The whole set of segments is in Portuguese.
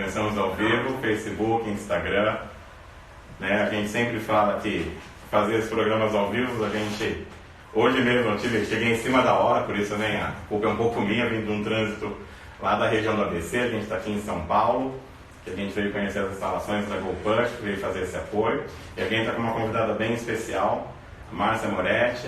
Começamos ao vivo, Facebook, Instagram, né? A gente sempre fala que fazer os programas ao vivo, hoje mesmo cheguei em cima da hora, por isso nem a culpa é um pouco minha, vindo de um trânsito lá da região do ABC, a gente está aqui em São Paulo, que a gente veio conhecer as instalações da GoPush, veio fazer esse apoio, e a gente está com uma convidada bem especial, a Márcia Moretti,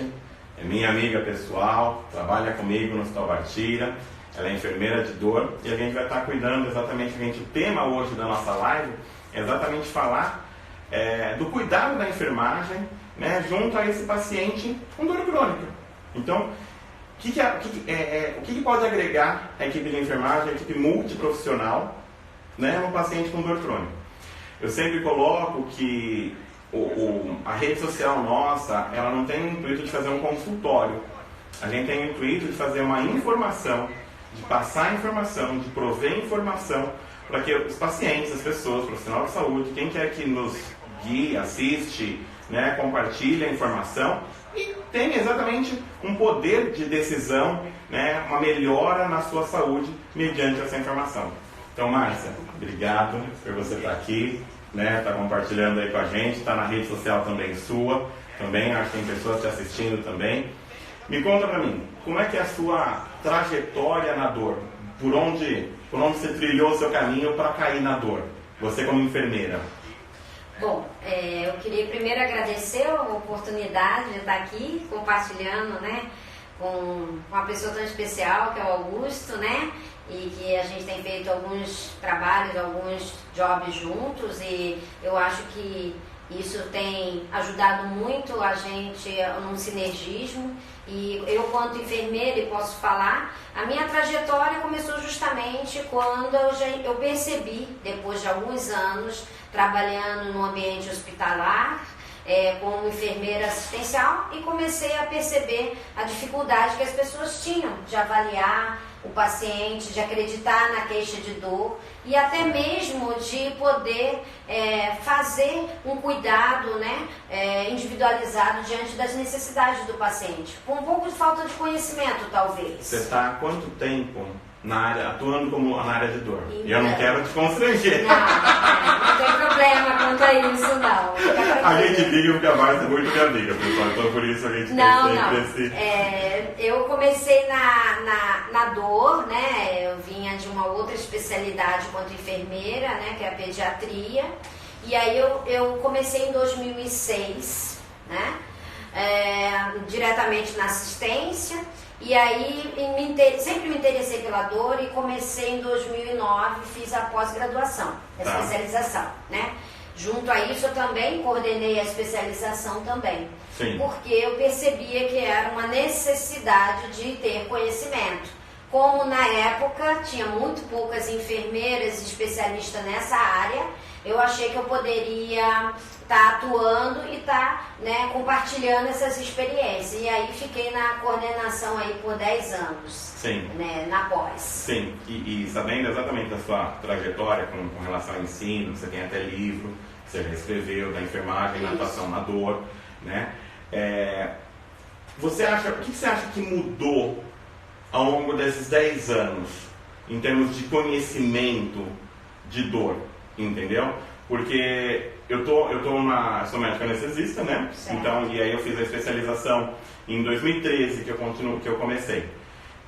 é minha amiga pessoal, trabalha comigo no Hospital Bartira, ela é enfermeira de dor, e a gente vai estar cuidando exatamente, o tema hoje da nossa live é exatamente falar do cuidado da enfermagem, né, junto a esse paciente com dor crônica. Então, o que pode agregar a equipe de enfermagem, a equipe multiprofissional, né, um paciente com dor crônica? Eu sempre coloco que a rede social nossa, ela não tem o intuito de fazer um consultório. A gente tem o intuito de fazer uma informação, de passar informação, de prover informação para que os pacientes, as pessoas, profissional de saúde, quem quer que nos guie, assiste, né, compartilhe a informação e tenha exatamente um poder de decisão, né, uma melhora na sua saúde mediante essa informação. Então, Márcia, obrigado por você estar aqui, né, tá compartilhando aí com a gente, está na rede social também sua, também acho que tem pessoas te assistindo também. Me conta pra mim, como é que é a sua trajetória na dor? Por onde você trilhou o seu caminho para cair na dor? Você como enfermeira. Bom, eu queria primeiro agradecer a oportunidade de estar aqui compartilhando, né, com uma pessoa tão especial que é o Augusto, né, e que a gente tem feito alguns trabalhos, alguns jobs juntos, e eu acho que isso tem ajudado muito a gente num sinergismo. E eu, quanto enfermeira, posso falar, a minha trajetória começou justamente quando eu percebi, depois de alguns anos trabalhando no ambiente hospitalar, como enfermeira assistencial, e comecei a perceber a dificuldade que as pessoas tinham de avaliar o paciente, de acreditar na queixa de dor e até mesmo de poder fazer um cuidado, né, individualizado diante das necessidades do paciente, com um pouco de falta de conhecimento, talvez. Você está há quanto tempo atuando na área de dor? E eu não quero te constranger. Não tem problema quanto a isso, não. A gente liga porque a Márcia é muito minha amiga, pessoal, então por isso a gente tem sempre eu comecei na dor, né? Eu vinha de uma outra especialidade quanto enfermeira, né? Que é a pediatria. E aí eu comecei em 2006, né? Diretamente na assistência. E aí sempre me interessei pela dor e comecei em 2009, fiz a pós-graduação, a especialização, né? Junto a isso eu também coordenei a especialização também. Sim. Porque eu percebia que era uma necessidade de ter conhecimento. Como na época tinha muito poucas enfermeiras especialistas nessa área, eu achei que eu poderia estar atuando e estar, né, compartilhando essas experiências. E aí fiquei na coordenação aí por 10 anos. Sim. Né, na pós. Sim, e sabendo exatamente da sua trajetória com relação ao ensino, você tem até livro, você já escreveu, da enfermagem, na atuação na dor, né? O que você acha que mudou ao longo desses 10 anos, em termos de conhecimento de dor, entendeu? Porque eu sou médico anestesista, né? Certo. Então, e aí eu fiz a especialização em 2013, que eu comecei.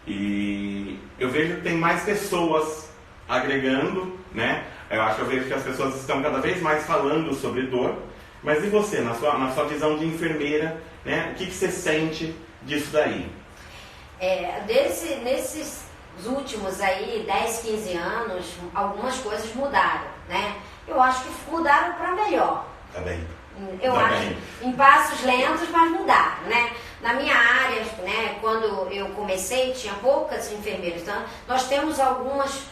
E eu vejo que tem mais pessoas agregando, né? Eu vejo que as pessoas estão cada vez mais falando sobre dor. Mas e você, na sua visão de enfermeira, né? O que você sente disso daí? Nesses últimos aí 10, 15 anos, algumas coisas mudaram, né? Eu acho que mudaram para melhor. Tá bem. Eu acho, em passos lentos, mas mudaram, né? Na minha área, né, quando eu comecei, tinha poucas enfermeiras. Então, nós temos algumas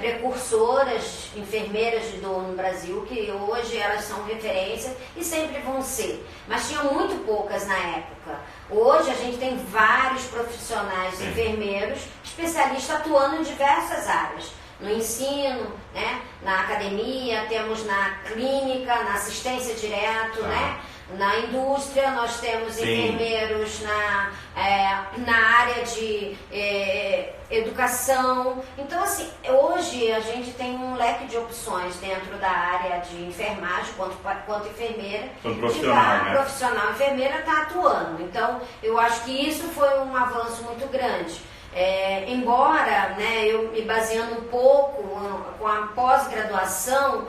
precursoras, enfermeiras de dor no Brasil, que hoje elas são referência e sempre vão ser. Mas tinham muito poucas na época. Hoje a gente tem vários profissionais enfermeiros, especialistas atuando em diversas áreas. No ensino, né? Na academia, temos na clínica, na assistência direto, né? na indústria, nós temos enfermeiros na área de educação. Então, assim, hoje a gente tem um leque de opções dentro da área de enfermagem, quanto enfermeira. Quanto profissional, né? Profissional enfermeira está atuando. Então, eu acho que isso foi um avanço muito grande. Embora, né, eu me baseando um pouco com a pós-graduação,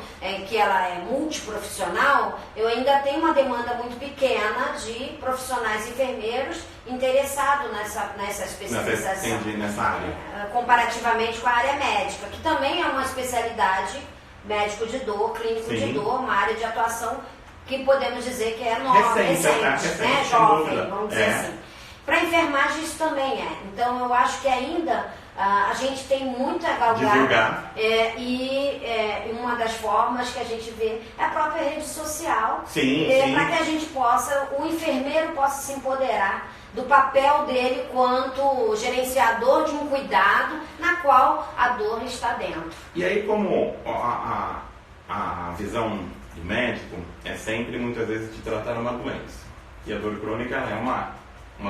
que ela é multiprofissional, eu ainda tenho uma demanda muito pequena de profissionais enfermeiros interessados nessa especialização. Entendi, nessa área. Comparativamente com a área médica, que também é uma especialidade médico de dor, clínico de dor, uma área de atuação que podemos dizer que é nova, recente, né, jovem, vamos dizer assim. Para a enfermagem isso também é. Então eu acho que ainda a gente tem muito a galgar. E uma das formas que a gente vê é a própria rede social. Para que a gente o enfermeiro possa se empoderar do papel dele quanto gerenciador de um cuidado na qual a dor está dentro. E aí, como a visão do médico é sempre, muitas vezes, de tratar uma doença. E a dor crônica é uma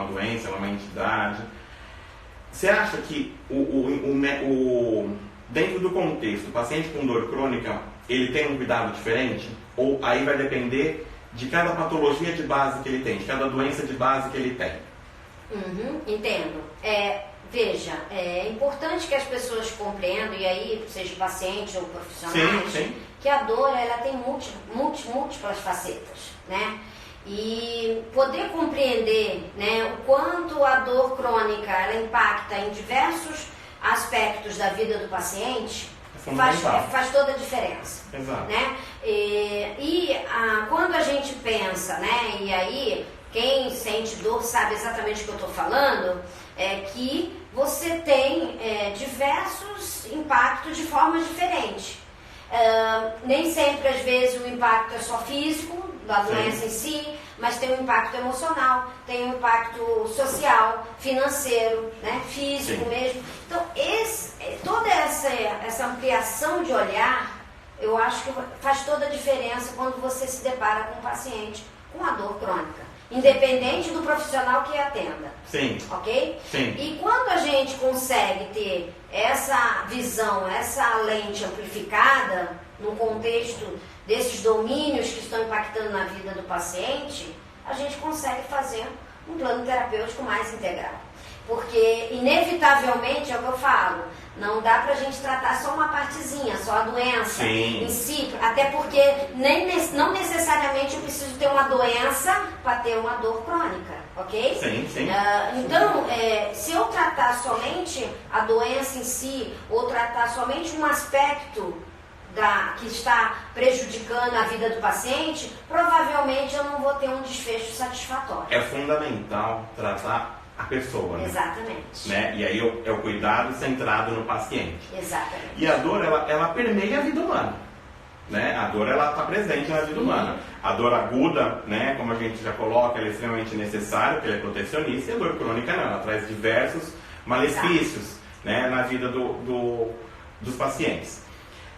doença, uma entidade. Você acha que dentro do contexto, o paciente com dor crônica, ele tem um cuidado diferente? Ou aí vai depender de cada patologia de base que ele tem, de cada doença de base que ele tem? Entendo. Veja, é importante que as pessoas compreendam, e aí, seja paciente ou profissionais, que a dor ela tem múltiplas facetas, né? E poder compreender, né, o quanto a dor crônica ela impacta em diversos aspectos da vida do paciente faz toda a diferença. Exato. Né? Quando a gente pensa, né, e aí quem sente dor sabe exatamente o que eu estou falando, é que você tem diversos impactos de formas diferentes. Nem sempre, às vezes, o impacto é só físico, da doença em si, mas tem um impacto emocional, tem um impacto social, financeiro, né, físico mesmo. Então, toda essa ampliação de olhar, eu acho que faz toda a diferença quando você se depara com um paciente com a dor crônica, independente do profissional que atenda. Ok? E quando a gente consegue ter essa visão, essa lente amplificada, no contexto desses domínios que estão impactando na vida do paciente, a gente consegue fazer um plano terapêutico mais integral. Porque, inevitavelmente, é o que eu falo, não dá pra gente tratar só uma partezinha, só a doença em si, até porque não necessariamente eu preciso ter uma doença para ter uma dor crônica, ok? Então, se eu tratar somente a doença em si, ou tratar somente um aspecto que está prejudicando a vida do paciente, provavelmente eu não vou ter um desfecho satisfatório. É fundamental tratar a pessoa, né? Exatamente. Né? E aí é o cuidado centrado no paciente. Exatamente. E a dor, ela permeia a vida humana. Né? A dor, ela está presente na vida humana. A dor aguda, né, como a gente já coloca, ela é extremamente necessária, porque ela é protecionista, e a dor crônica não, ela traz diversos malefícios, né, na vida dos pacientes.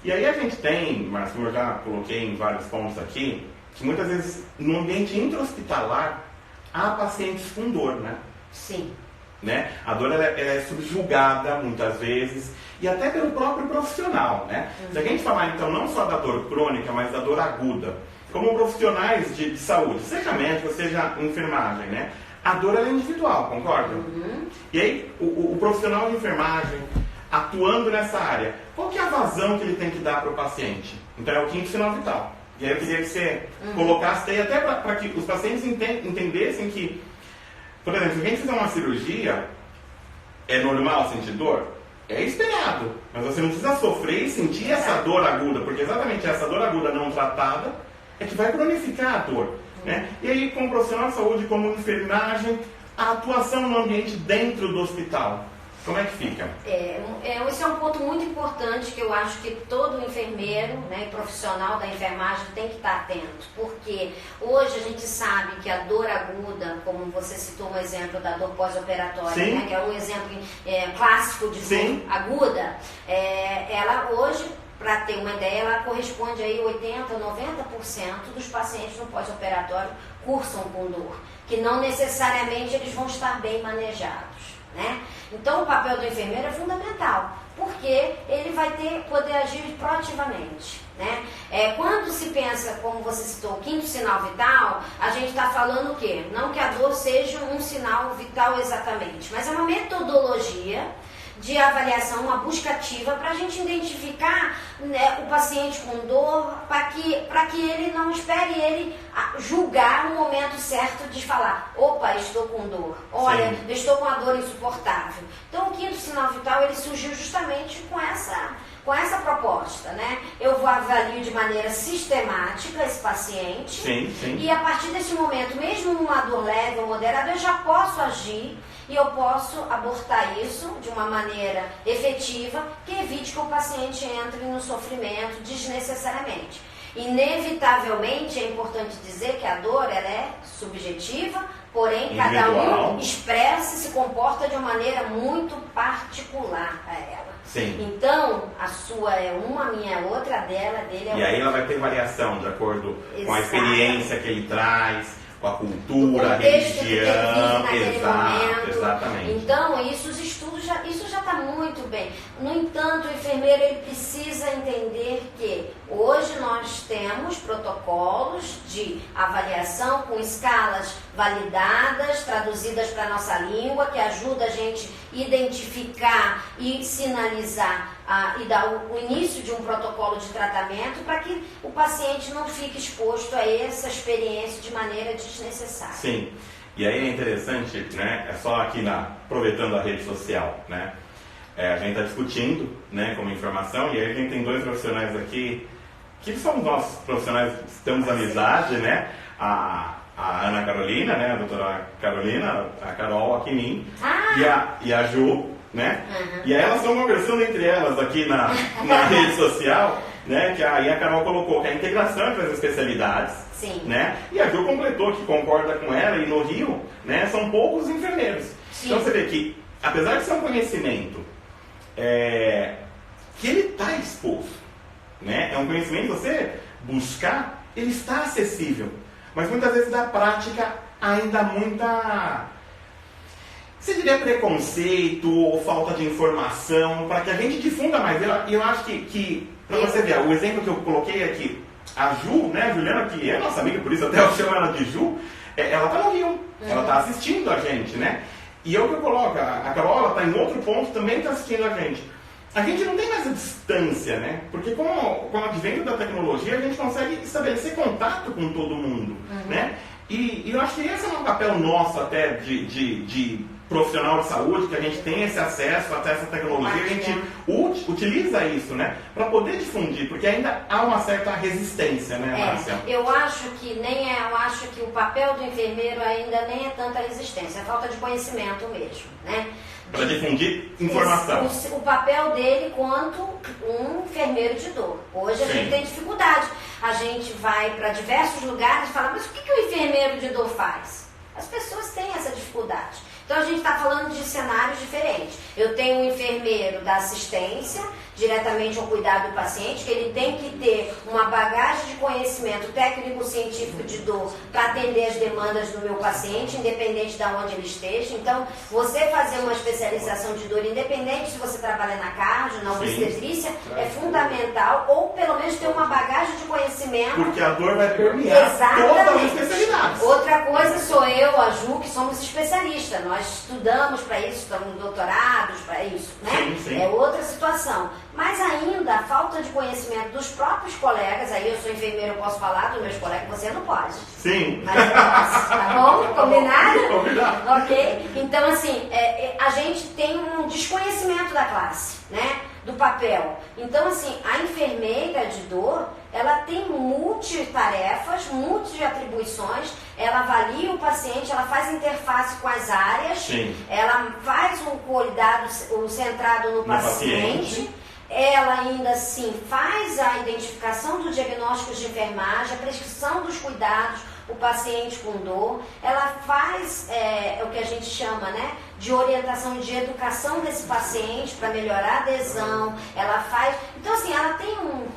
E aí a gente tem, mas como eu já coloquei em vários pontos aqui, que muitas vezes no ambiente intra-hospitalar há pacientes com dor, né? Né? A dor ela é subjugada muitas vezes e até pelo próprio profissional, né? Se a gente falar então não só da dor crônica, mas da dor aguda, como profissionais de saúde, seja médico, seja enfermagem, né? A dor ela é individual, concorda? E aí o profissional de enfermagem atuando nessa área, qual que é a vazão que ele tem que dar para o paciente? Então é o quinto sinal vital. E aí eu queria que você colocasse aí até para que os pacientes entendessem que, por exemplo, se a gente fizer uma cirurgia, é normal sentir dor? É esperado, mas você não precisa sofrer e sentir essa dor aguda, porque exatamente essa dor aguda não tratada é que vai cronificar a dor. Né? E aí, como profissional de saúde, como enfermagem, a atuação no ambiente dentro do hospital, como é que fica? Esse é um ponto muito importante que eu acho que todo enfermeiro, né, profissional da enfermagem tem que estar atento, porque hoje a gente sabe que a dor aguda, como você citou um exemplo da dor pós-operatória, né, que é um exemplo clássico de dor aguda, ela hoje, para ter uma ideia, ela corresponde aí 80%, 90% dos pacientes no pós-operatório cursam com dor, que não necessariamente eles vão estar bem manejados, né? Então o papel do enfermeiro é fundamental, porque ele vai poder agir proativamente, né? Quando se pensa, como você citou, o quinto sinal vital, a gente está falando o quê? Não que a dor seja um sinal vital exatamente, mas é uma metodologia de avaliação, uma busca ativa para a gente identificar, né, o paciente com dor, para que ele não espere ele julgar o momento certo de falar, opa, estou com dor, olha, Sim. eu estou com a dor insuportável. Então o quinto sinal vital, ele surgiu justamente com essa proposta, né? Eu avalio de maneira sistemática esse paciente. Sim, sim. E a partir desse momento, mesmo numa dor leve ou moderada, eu já posso agir e eu posso abortar isso de uma maneira efetiva que evite que o paciente entre no sofrimento desnecessariamente. Inevitavelmente, é importante dizer que a dor ela é subjetiva, porém cada um expressa e se comporta de uma maneira muito particular a ela. Sim. Então, a sua é uma, a minha é outra, a dele é outra. E aí ela vai ter variação de acordo com a experiência que ele traz, com a cultura, a religião. Exatamente. Então, os estudos isso já está muito bem. No entanto, o enfermeiro ele precisa entender que hoje nós temos protocolos de avaliação com escalas validadas, traduzidas para a nossa língua, que ajuda a gente a identificar e sinalizar e dar o início de um protocolo de tratamento para que o paciente não fique exposto a essa experiência de maneira desnecessária. Sim, e aí é interessante, né, é só aqui aproveitando a rede social, né, a gente está discutindo, né, como informação, e aí a gente tem dois profissionais aqui, que somos nossos profissionais, temos amizade, né, a Ana Carolina, né, a doutora Carolina, a Carol aqui em mim, e a Ju, né? Uhum. E aí elas estão conversando entre elas aqui na rede social, né? Que aí a Carol colocou que a integração entre as especialidades, sim, né? E a Ju completou que concorda com ela, e no Rio, né, são poucos enfermeiros. Sim. Então você vê que, apesar de ser um conhecimento que ele está exposto, né? É um conhecimento que você buscar, ele está acessível. Mas muitas vezes na prática ainda muita, você diria, preconceito ou falta de informação para que a gente difunda mais. Eu acho que para você ver, o exemplo que eu coloquei aqui, a Ju, né, a Juliana, que é nossa amiga, por isso até eu chamo ela de Ju, ela está no Rio, ela está assistindo a gente, né? E é o que eu coloco, a Carol, ela está em outro ponto, também está assistindo a gente. A gente não tem mais a distância, né? Porque com o advento da tecnologia, a gente consegue estabelecer contato com todo mundo, né? E eu acho que esse é um papel nosso até de profissional de saúde, que a gente tem esse acesso até essa tecnologia, a gente utiliza isso, né? Para poder difundir, porque ainda há uma certa resistência, né, Márcia? Eu acho que o papel do enfermeiro ainda nem é tanta resistência, é falta de conhecimento mesmo, né? Para difundir informação. O papel dele quanto um enfermeiro de dor. Hoje a gente tem dificuldade. A gente vai para diversos lugares e fala, mas o que o enfermeiro de dor faz? As pessoas têm essa dificuldade. Então a gente está falando de cenários diferentes. Eu tenho um enfermeiro da assistência, diretamente ao cuidado do paciente, que ele tem que ter uma bagagem de conhecimento técnico-científico de dor para atender as demandas do meu paciente, independente de onde ele esteja. Então, você fazer uma especialização de dor, independente se você trabalha na cardio, na obstetrícia, é fundamental, ou pelo menos ter uma bagagem de conhecimento. Porque a dor vai permear todas as especialidades. Outra coisa sou eu, a Ju, que somos especialistas. Nós estudamos para isso, estamos doutorados para isso, né? Sim. É outra situação. Mas ainda a falta de conhecimento dos próprios colegas, aí eu sou enfermeira, eu posso falar dos meus colegas, você não pode. Sim. Mas eu posso, tá bom? Combinado? Combinado. Ok? Então, assim, a gente tem um desconhecimento da classe, né? Do papel. Então, assim, a enfermeira de dor, ela tem multitarefas, multiatribuições, ela avalia o paciente, ela faz interface com as áreas, sim, ela faz um cuidado centrado no paciente. Ela ainda assim faz a identificação dos diagnósticos de enfermagem, a prescrição dos cuidados, o paciente com dor, ela faz o que a gente chama, né, de orientação, de educação desse paciente para melhorar a adesão, ela faz, então assim, ela tem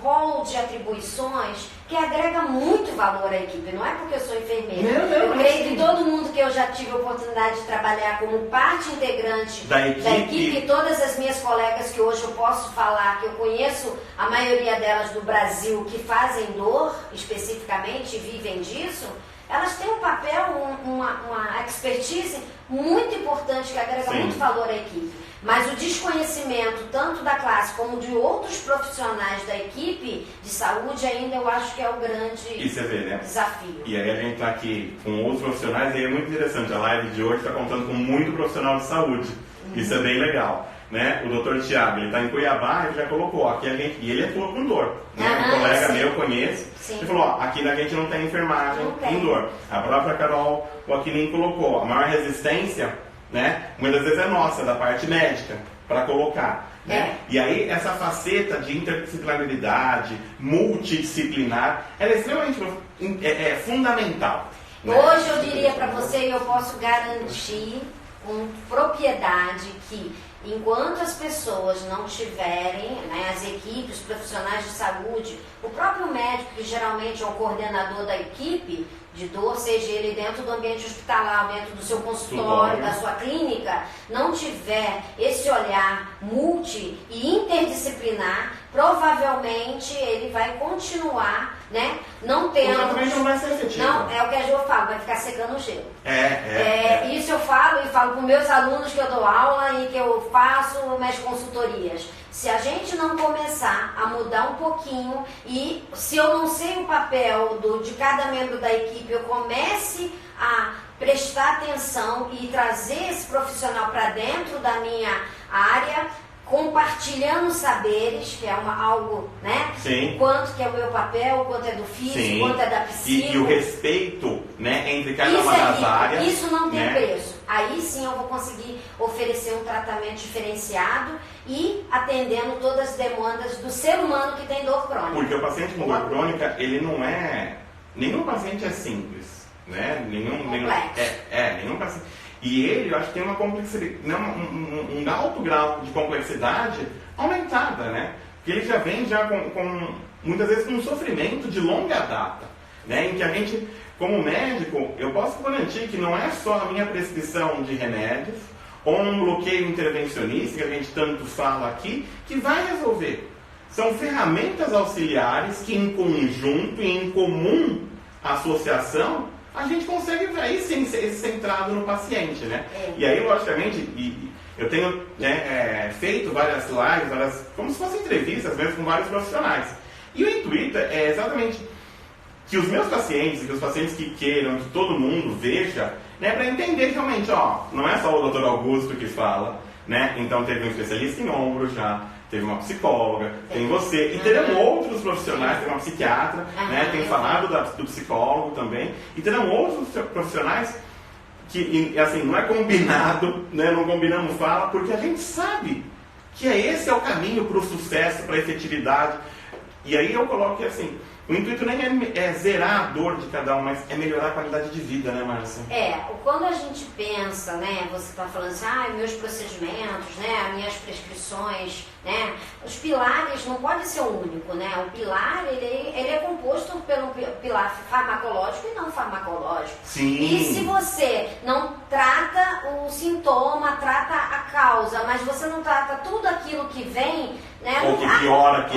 rol de atribuições que agrega muito valor à equipe. Não é porque eu sou enfermeira. Eu creio que todo mundo que eu já tive a oportunidade de trabalhar como parte integrante da equipe, todas as minhas colegas que hoje eu posso falar, que eu conheço a maioria delas do Brasil, que fazem dor especificamente e vivem disso, elas têm um papel, uma expertise muito importante que agrega muito valor à equipe. Mas o desconhecimento, tanto da classe como de outros profissionais da equipe de saúde, ainda eu acho que é o grande desafio. E aí a gente está aqui com outros profissionais e é muito interessante. A live de hoje está contando com muito profissional de saúde. Isso é bem legal. Né? O Dr. Tiago, ele está em Cuiabá, ele já colocou aqui e ele atua com dor. Né? Um colega meu, eu conheço, ele falou, ó, aqui a gente não tem enfermagem em dor. A própria Carol Joaquim colocou, a maior resistência, né, muitas vezes é nossa, da parte médica, para colocar. Né? E aí, essa faceta de interdisciplinaridade, multidisciplinar, ela é extremamente fundamental. Né? Hoje eu diria para você, e eu posso garantir com propriedade que enquanto as pessoas não tiverem, né, as equipes, os profissionais de saúde, o próprio médico, que geralmente é o coordenador da equipe de dor, seja ele dentro do ambiente hospitalar, dentro do seu consultório, da sua clínica, não tiver esse olhar multi e interdisciplinar, provavelmente ele vai continuar, né, não tendo... não vai ser efetivo. Não, é o que a Jo fala, vai ficar secando o gelo. Isso eu falo com meus alunos que eu dou aula e que eu faço minhas consultorias. Se a gente não começar a mudar um pouquinho e se eu não sei o papel de cada membro da equipe, eu comece a prestar atenção e trazer esse profissional para dentro da minha área, compartilhando saberes, que é algo, né? Sim. Quanto que é o meu papel, quanto é do físico, quanto é da psico. E o respeito, né, entre cada uma das áreas. Isso não tem né? preço. Aí sim eu vou conseguir oferecer um tratamento diferenciado e atendendo todas as demandas do ser humano que tem dor crônica. Porque o paciente com dor crônica, ele não é... Nenhum paciente é simples, né? Nenhum paciente... E ele, eu acho que tem uma complexidade, um alto grau de complexidade aumentada, né? Porque ele já vem com muitas vezes com um sofrimento de longa data, né? Em que a gente, como médico, eu posso garantir que não é só a minha prescrição de remédios ou um bloqueio intervencionista, que a gente tanto fala aqui, que vai resolver. São ferramentas auxiliares que em conjunto e em comum associação a gente consegue aí sim ser centrado no paciente, né? E aí, logicamente, eu tenho feito várias lives, como se fossem entrevistas mesmo com vários profissionais. E o intuito é exatamente que os meus pacientes, que os pacientes que queiram, que todo mundo veja, né, para entender realmente, ó, não é só o Dr. Augusto que fala, né? Então teve um especialista em ombro já, teve uma psicóloga, tem você, e terão outros profissionais, tem uma psiquiatra, né, tem falado do psicólogo também, e terão outros profissionais que, assim, não é combinado, né, não combinamos fala, porque a gente sabe que esse é o caminho para o sucesso, para a efetividade. E aí eu coloco que, assim, o intuito nem é zerar a dor de cada um, mas é melhorar a qualidade de vida, né, Márcia? Quando a gente pensa, né, você está falando assim, meus procedimentos, né, minhas prescrições, né, os pilares não pode ser o único, né, o pilar, ele é composto pelo pilar farmacológico e não farmacológico. Sim. E se você não trata o sintoma, trata a causa, mas você não trata tudo aquilo que vem, né, ou que piora,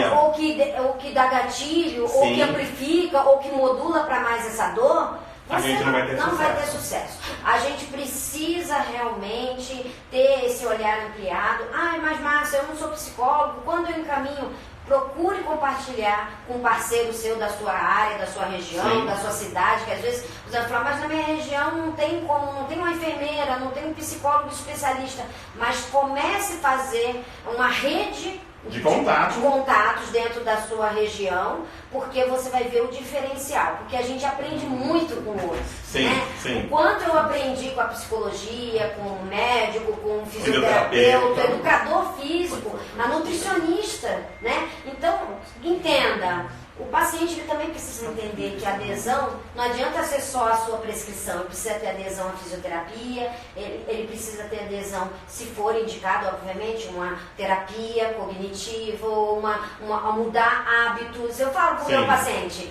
ou que dá gatilho, Sim. ou que amplifica, ou que modula para mais essa dor, a gente não vai ter sucesso. A gente precisa realmente ter esse olhar ampliado. Mas Márcia, eu não sou psicólogo, quando eu encaminho, procure compartilhar com um parceiro seu da sua área, da sua região, Sim. da sua cidade, que às vezes você vai falar, mas na minha região não tem uma enfermeira, não tem um psicólogo especialista, mas comece a fazer uma rede de contatos dentro da sua região, porque você vai ver o diferencial, porque a gente aprende muito com o outro. Sim, né? sim. O quanto eu aprendi com a psicologia, com o médico, com o fisioterapeuta, educador físico, a nutricionista, né? Então, entenda, O paciente ele também precisa entender que a adesão não adianta ser só a sua prescrição, ele precisa ter adesão à fisioterapia, ele precisa ter adesão, se for indicado, obviamente, uma terapia cognitiva, ou a mudar hábitos. Eu falo para o meu paciente,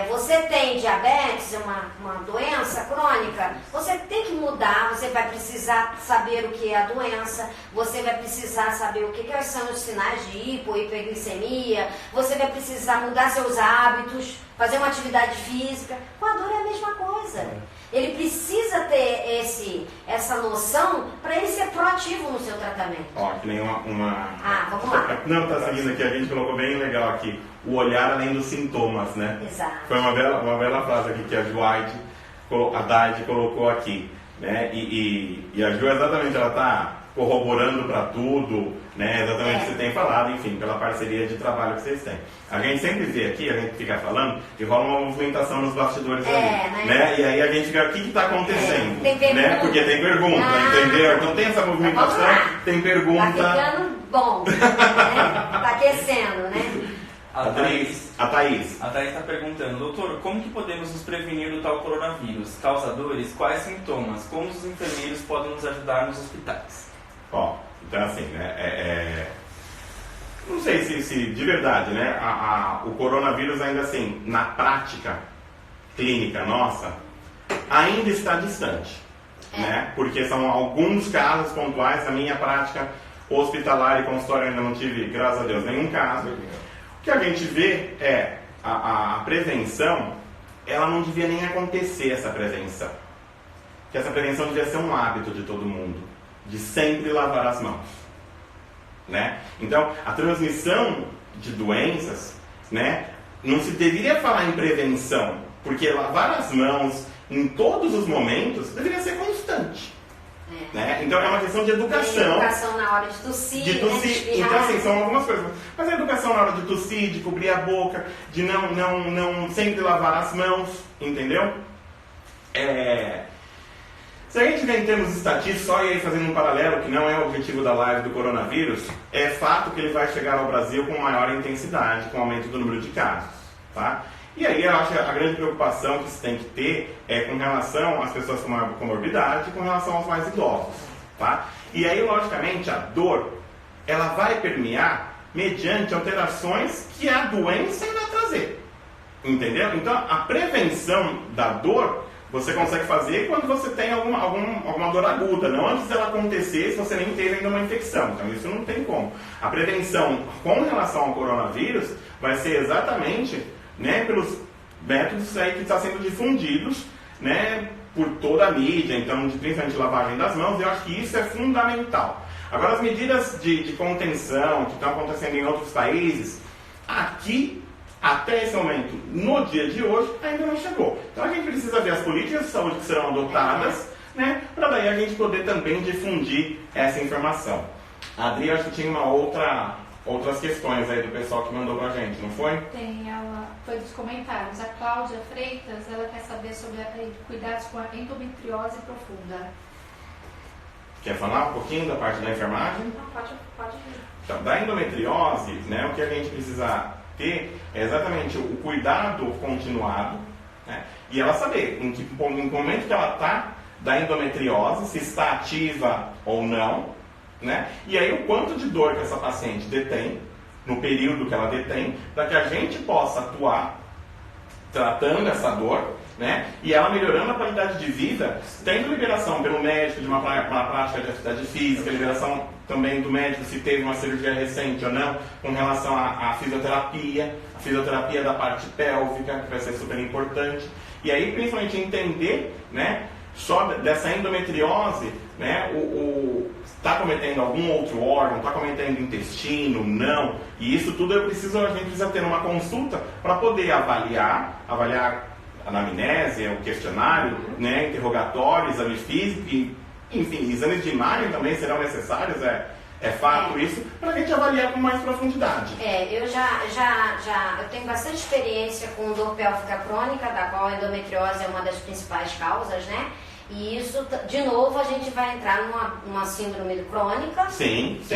você tem diabetes, uma doença crônica, você tem que mudar, você vai precisar saber o que é a doença, você vai precisar saber o que são os sinais de hipoglicemia, você vai precisar mudar seus hábitos, fazer uma atividade física. Com a dor é a mesma coisa. Ele precisa ter essa noção para ele ser proativo no seu tratamento. Ó, que nem uma... vamos lá. Não, tá seguindo aqui, a gente colocou bem legal aqui. O olhar além dos sintomas, né? Exato. Foi uma bela frase aqui que a Daide colocou aqui, né? E a Ju, exatamente, ela tá corroborando para tudo, né? Exatamente o que você tem falado, enfim, pela parceria de trabalho que vocês têm. A gente sempre vê aqui, a gente fica falando, e rola uma movimentação nos bastidores ali, né? E aí a gente fica, o que está acontecendo? Tem pergunta. Né? Porque tem pergunta, entendeu? Então tem essa movimentação, tem pergunta. Tá ficando bom, né? Tá aquecendo, né? A Thaís está perguntando, doutor, como que podemos nos prevenir do tal coronavírus? Causadores? Quais sintomas? Como os enfermeiros podem nos ajudar nos hospitais? Ó, então assim, né, não sei se de verdade, né, o coronavírus ainda assim, na prática clínica nossa, ainda está distante, né, porque são alguns casos pontuais. Na minha prática hospitalar e consultório ainda não tive, graças a Deus, nenhum caso. O que a gente vê é a prevenção, ela não devia nem acontecer, essa prevenção. Que essa prevenção devia ser um hábito de todo mundo, de sempre lavar as mãos, né? Então, a transmissão de doenças, né, não se deveria falar em prevenção, porque lavar as mãos em todos os momentos deveria ser constante. Né? Então é uma questão de educação. Educação na hora de tossir. Né? Então assim, são algumas coisas. Mas a educação na hora de tossir, de cobrir a boca, de não sempre lavar as mãos, entendeu? Se a gente vê em termos estatísticos, só ir fazendo um paralelo, que não é o objetivo da live do coronavírus, é fato que ele vai chegar ao Brasil com maior intensidade, com aumento do número de casos, tá? E aí eu acho que a grande preocupação que se tem que ter é com relação às pessoas com maior comorbidade e com relação aos mais idosos, tá? E aí, logicamente, a dor, ela vai permear mediante alterações que a doença vai trazer, entendeu? Então, a prevenção da dor, você consegue fazer quando você tem alguma dor aguda, não antes dela acontecer, se você nem teve ainda uma infecção. Então, isso não tem como. A prevenção com relação ao coronavírus vai ser exatamente, né, pelos métodos aí que estão sendo difundidos, né, por toda a mídia, então, principalmente lavagem das mãos. Eu acho que isso é fundamental. Agora, as medidas de contenção que estão acontecendo em outros países, aqui, até esse momento, no dia de hoje, ainda não chegou. Então, a gente precisa ver as políticas de saúde que serão adotadas, né, para daí a gente poder também difundir essa informação. A Adri, acho que tinha outras questões aí do pessoal que mandou pra gente, não foi? Tem, ela foi dos comentários. A Cláudia Freitas, ela quer saber sobre cuidados com a endometriose profunda. Quer falar um pouquinho da parte da enfermagem? Não, pode ir. Então, da endometriose, né, o que a gente precisa ter é exatamente o cuidado continuado, né, e ela saber em que momento que ela está da endometriose, se está ativa ou não, né? E aí o quanto de dor que essa paciente detém, no período que ela detém, para que a gente possa atuar tratando essa dor, né? E ela melhorando a qualidade de vida, tendo liberação pelo médico de uma prática de atividade física, liberação também do médico se teve uma cirurgia recente ou não, com relação à fisioterapia, a fisioterapia da parte pélvica, que vai ser super importante. E aí, principalmente, entender, né, só dessa endometriose, né, está cometendo algum outro órgão, está cometendo intestino, não, e isso tudo a gente precisa ter uma consulta para poder avaliar a anamnese, o questionário, né, interrogatório, exame físico, e, enfim, exames de imagem também serão necessários, é fato isso, para a gente avaliar com mais profundidade. Eu tenho bastante experiência com dor pélvica crônica, da qual a endometriose é uma das principais causas, né? E isso, de novo, a gente vai entrar numa síndrome crônica, Sim, sim.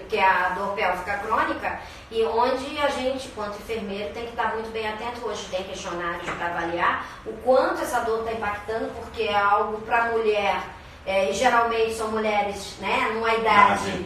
que é a dor pélvica crônica, e onde a gente, quanto enfermeiro, tem que estar muito bem atento. Hoje tem questionários para avaliar o quanto essa dor está impactando, porque é algo para a mulher. E geralmente são mulheres, né, numa idade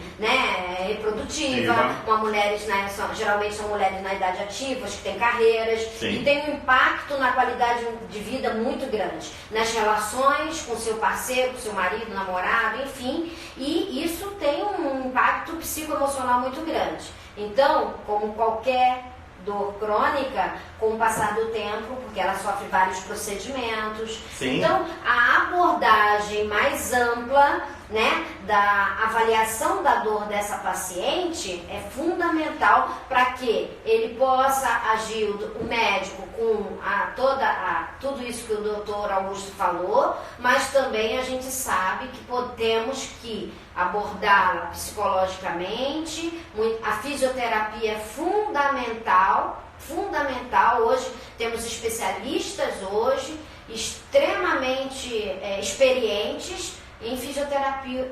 reprodutiva, mulheres, né, geralmente são mulheres na idade ativas, que têm carreiras, Sim. e tem um impacto na qualidade de vida muito grande, nas relações com seu parceiro, com seu marido, namorado, enfim, e isso tem um impacto psicoemocional muito grande. Então, como qualquer dor crônica, com o passar do tempo, porque ela sofre vários procedimentos. Sim. Então, a abordagem mais ampla, né, da avaliação da dor dessa paciente é fundamental para que ele possa agir, o médico, com tudo isso que o doutor Augusto falou, mas também a gente sabe que temos que abordá-la psicologicamente. A fisioterapia é fundamental. Hoje temos especialistas extremamente experientes em fisioterapia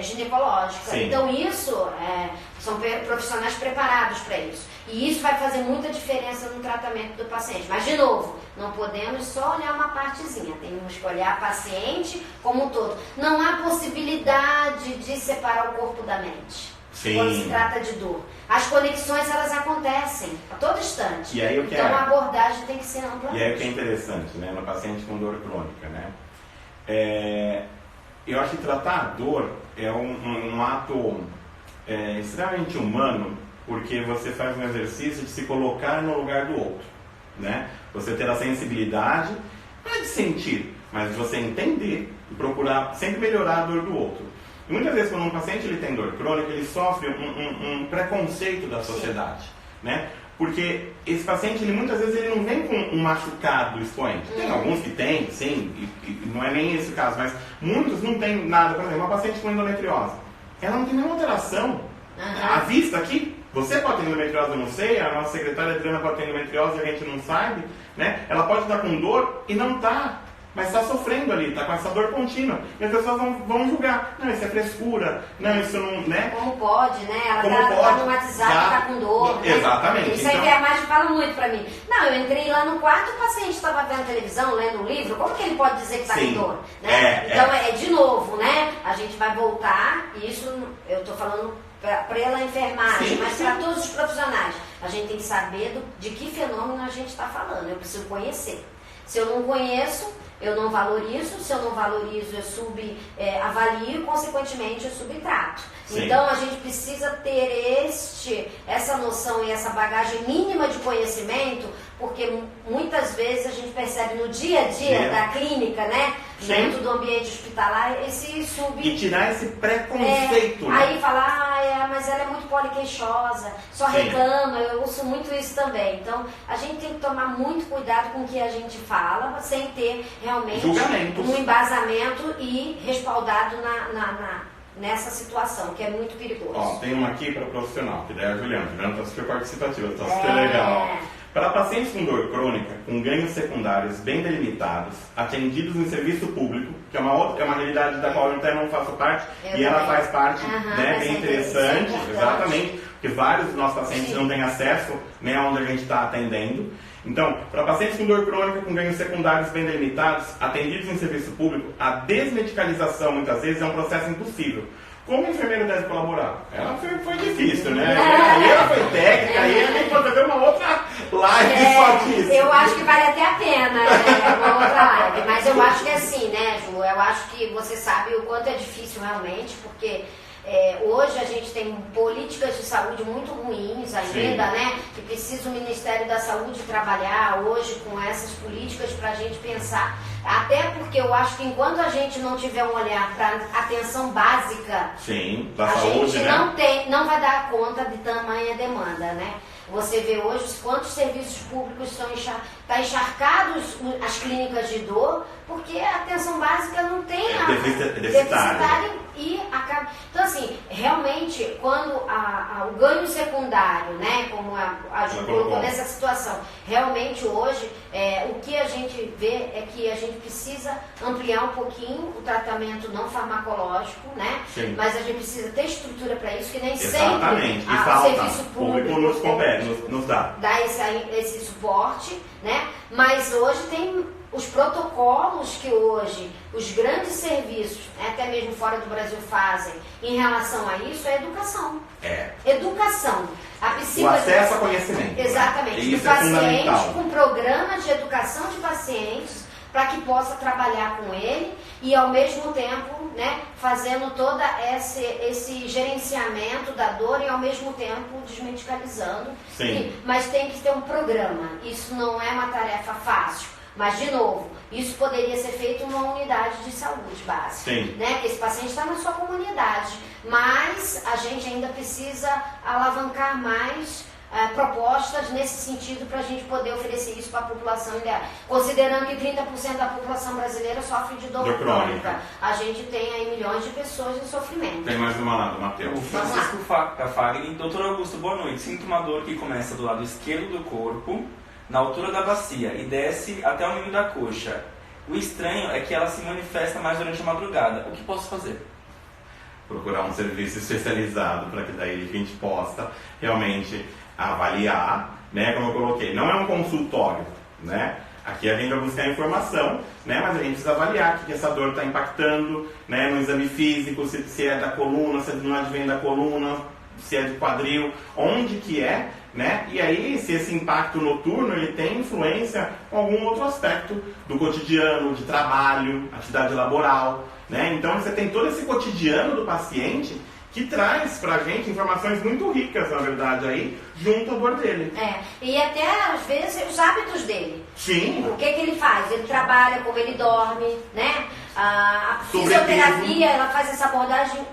ginecológica. Sim. Então isso são profissionais preparados para isso. E isso vai fazer muita diferença no tratamento do paciente. Mas, de novo, não podemos só olhar uma partezinha. Temos que olhar a paciente como um todo. Não há possibilidade de separar o corpo da mente. Sim. Quando se trata de dor. As conexões, elas acontecem a todo instante. E aí, então a abordagem tem que ser ampla. E aí o que é interessante, né, no paciente com dor crônica, né? Eu acho que tratar a dor é um ato extremamente humano, porque você faz um exercício de se colocar no lugar do outro, né? Você ter a sensibilidade, não é de sentir, mas de você entender e procurar sempre melhorar a dor do outro. E muitas vezes, quando um paciente ele tem dor crônica, ele sofre um preconceito da sociedade, né? Porque esse paciente, muitas vezes, ele não vem com um machucado expoente. Tem alguns que tem, sim, e não é nem esse o caso, mas muitos não tem nada. Por exemplo, uma paciente com endometriose, ela não tem nenhuma alteração. À vista aqui, você pode ter endometriose, eu não sei, a nossa secretária Adriana pode ter endometriose e a gente não sabe, né? Ela pode estar com dor e não está. Mas está sofrendo ali, está com essa dor contínua. E as pessoas vão julgar. Não, isso é frescura. Não, isso não, né? Como pode, né? Ela está no WhatsApp, está com dor. Né? Exatamente. Isso aí então... a imagem fala muito para mim. Não, eu entrei lá no quarto, o paciente estava vendo televisão, lendo um livro. Como que ele pode dizer que está com dor? Né? Então, de novo, né? A gente vai voltar, isso eu estou falando pela enfermagem, mas para todos os profissionais. A gente tem que saber de que fenômeno a gente está falando. Eu preciso conhecer. Se eu não conheço, eu não valorizo. Se eu não valorizo, eu avalio, consequentemente eu subtrato. Sim. Então a gente precisa ter essa noção e essa bagagem mínima de conhecimento, porque muitas vezes a gente percebe no dia a dia da clínica, né? Dentro do ambiente hospitalar, e tirar esse preconceito. Aí falar, mas ela é muito poliqueixosa, só reclama, eu ouço muito isso também. Então, a gente tem que tomar muito cuidado com o que a gente fala, sem ter realmente um embasamento e respaldado nessa situação, que é muito perigoso. Ó, tem uma aqui para profissional, que daí é a Juliana. A Juliana está super participativa, está super legal. Para pacientes com dor crônica, com ganhos secundários bem delimitados, atendidos em serviço público, que é uma realidade da qual eu até não faço parte, ela faz parte, né, bem interessante, exatamente, porque vários dos nossos pacientes não têm acesso, né, onde a gente está atendendo. Então, para pacientes com dor crônica, com ganhos secundários bem delimitados, atendidos em serviço público, a desmedicalização, muitas vezes, é um processo impossível. Como o enfermeiro deve colaborar? Ela foi difícil, né? Aí ela foi técnica, aí a gente pode fazer uma outra live só disso. Eu acho que vale até a pena uma outra live, mas eu acho que é assim, né, Ju? Eu acho que você sabe o quanto é difícil realmente, porque hoje a gente tem políticas de saúde muito ruins ainda, né? Que precisa o Ministério da Saúde trabalhar hoje com essas políticas para a gente pensar. Até porque eu acho que enquanto a gente não tiver um olhar para atenção básica, da a saúde, gente não vai dar conta de tamanha demanda, né? Você vê hoje quantos serviços públicos estão encharcados as clínicas de dor, porque a atenção básica não tem deficitária e acaba... Então, assim, realmente, quando o ganho secundário, né, como a Ju colocou nessa situação, realmente hoje, o que a gente vê é que a gente precisa ampliar um pouquinho o tratamento não farmacológico, né? Sim. Mas a gente precisa ter estrutura para isso, que nem Exatamente. sempre E o serviço público nos dá. dá esse suporte, né? Mas hoje tem os protocolos que hoje os grandes serviços, até mesmo fora do Brasil, fazem em relação a isso, é educação. Educação. O acesso a conhecimento. Exatamente. Né? Do paciente, com programas de educação de pacientes, para que possa trabalhar com ele e ao mesmo tempo, né, fazendo todo esse gerenciamento da dor e ao mesmo tempo desmedicalizando. Sim. Mas tem que ter um programa. Isso não é uma tarefa fácil. Mas, de novo, isso poderia ser feito numa unidade de saúde básica. Sim. Né? Porque esse paciente está na sua comunidade. Mas a gente ainda precisa alavancar mais propostas nesse sentido para a gente poder oferecer isso para a população ideal. Considerando que 30% da população brasileira sofre de dor crônica. A gente tem aí milhões de pessoas em sofrimento. Tem mais uma lá do Matheus. O Francisco Fagner. Doutor Augusto, boa noite. Sinto uma dor que começa do lado esquerdo do corpo, na altura da bacia, e desce até o meio da coxa. O estranho é que ela se manifesta mais durante a madrugada. O que posso fazer? Procurar um serviço especializado para que daí a gente possa realmente avaliar, né? Como eu coloquei, não é um consultório, né? Aqui a gente vai buscar informação, né? Mas a gente precisa avaliar o que essa dor está impactando, né? No exame físico, se é da coluna, se não advém da coluna, se é de quadril, onde que é, né? E aí, se esse impacto noturno ele tem influência com algum outro aspecto do cotidiano, de trabalho, atividade laboral, né? Então você tem todo esse cotidiano do paciente que traz pra gente informações muito ricas, na verdade, aí, junto à dor dele. E até, às vezes, os hábitos dele. Sim. O que ele faz? Ele trabalha, como ele dorme, né? A fisioterapia, ela faz essa abordagem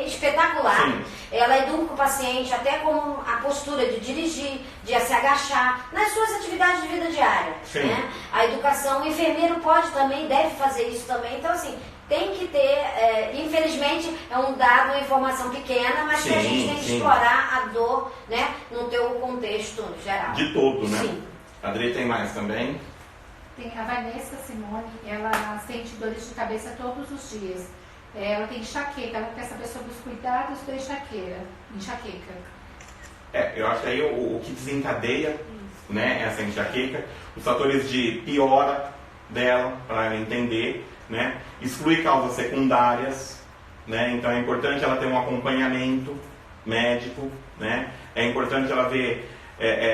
espetacular. Sim. Ela educa o paciente até com a postura de dirigir, de se agachar, nas suas atividades de vida diária. Né? A educação, o enfermeiro pode também, deve fazer isso também. Então, assim, tem que ter, infelizmente, é um dado, uma informação pequena, mas que a gente tem que explorar a dor, né, no teu contexto geral. De todo, né? Sim. A Adri tem mais também? Tem a Vanessa Simone, ela sente dores de cabeça todos os dias. Ela tem enxaqueca, ela quer saber sobre os cuidados da enxaqueca. Eu acho que aí o que desencadeia, né, essa enxaqueca, os fatores de piora dela, para ela entender, né, exclui causas secundárias, né, então é importante ela ter um acompanhamento médico, né, é importante ela ver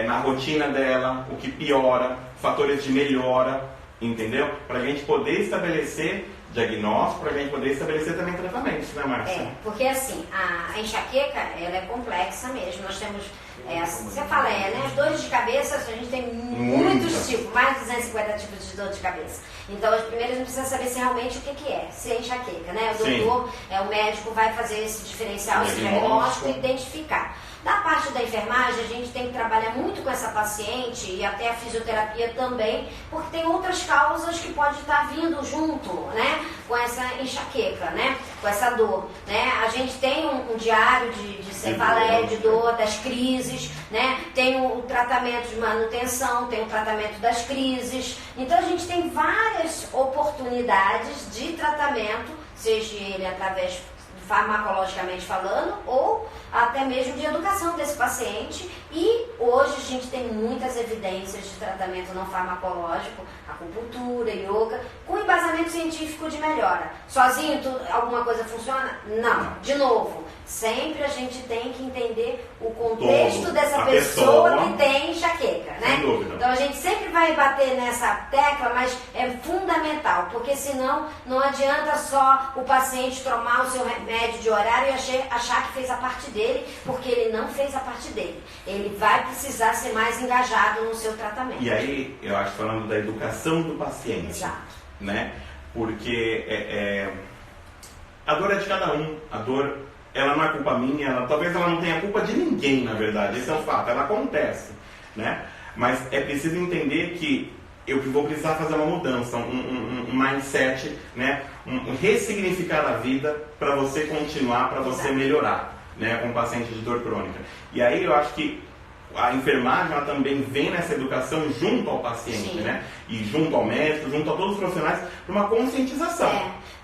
na rotina dela o que piora, fatores de melhora, entendeu? Para a gente poder estabelecer diagnóstico, para a gente poder estabelecer também tratamentos, né, Márcia? Porque assim, a enxaqueca, ela é complexa mesmo. Nós temos, você fala, né, as dores de cabeça, a gente tem muitos tipos, mais de 250 tipos de dor de cabeça. Então, primeiro a gente precisa saber se realmente o que é, se é enxaqueca, né? O doutor, o médico vai fazer esse diferencial, esse diagnóstico e identificar. Da parte da enfermagem, a gente tem que trabalhar muito com essa paciente e até a fisioterapia também, porque tem outras causas que pode estar vindo junto, né, com essa enxaqueca, né, com essa dor, né. A gente tem um diário de cefaleia, de dor, das crises, né, tem o tratamento de manutenção, tem o tratamento das crises. Então a gente tem várias oportunidades de tratamento, seja ele através farmacologicamente falando, ou até mesmo de educação desse paciente. E hoje a gente tem muitas evidências de tratamento não farmacológico, acupuntura, yoga, com embasamento científico de melhora. Sozinho alguma coisa funciona? Não. De novo, sempre a gente tem que entender o contexto dessa pessoa que tem enxaqueca, né? Sem dúvida. Então a gente sempre vai bater nessa tecla, mas é fundamental, porque senão não adianta só o paciente tomar o seu remédio de horário e achar que fez a parte dele, porque ele não fez a parte dele. Ele vai precisar ser mais engajado no seu tratamento. E aí, eu acho, falando da educação do paciente, exato, né? Porque a dor é de cada um, a dor, ela não é culpa minha, talvez ela não tenha culpa de ninguém, na verdade, esse é o fato, ela acontece, né? Mas é preciso entender que eu vou precisar fazer uma mudança, um mindset, né? Um ressignificar a vida para você continuar, para você melhorar, né? Com o paciente de dor crônica. E aí eu acho que a enfermagem ela também vem nessa educação junto ao paciente, né? E junto ao médico, junto a todos os profissionais, para uma conscientização.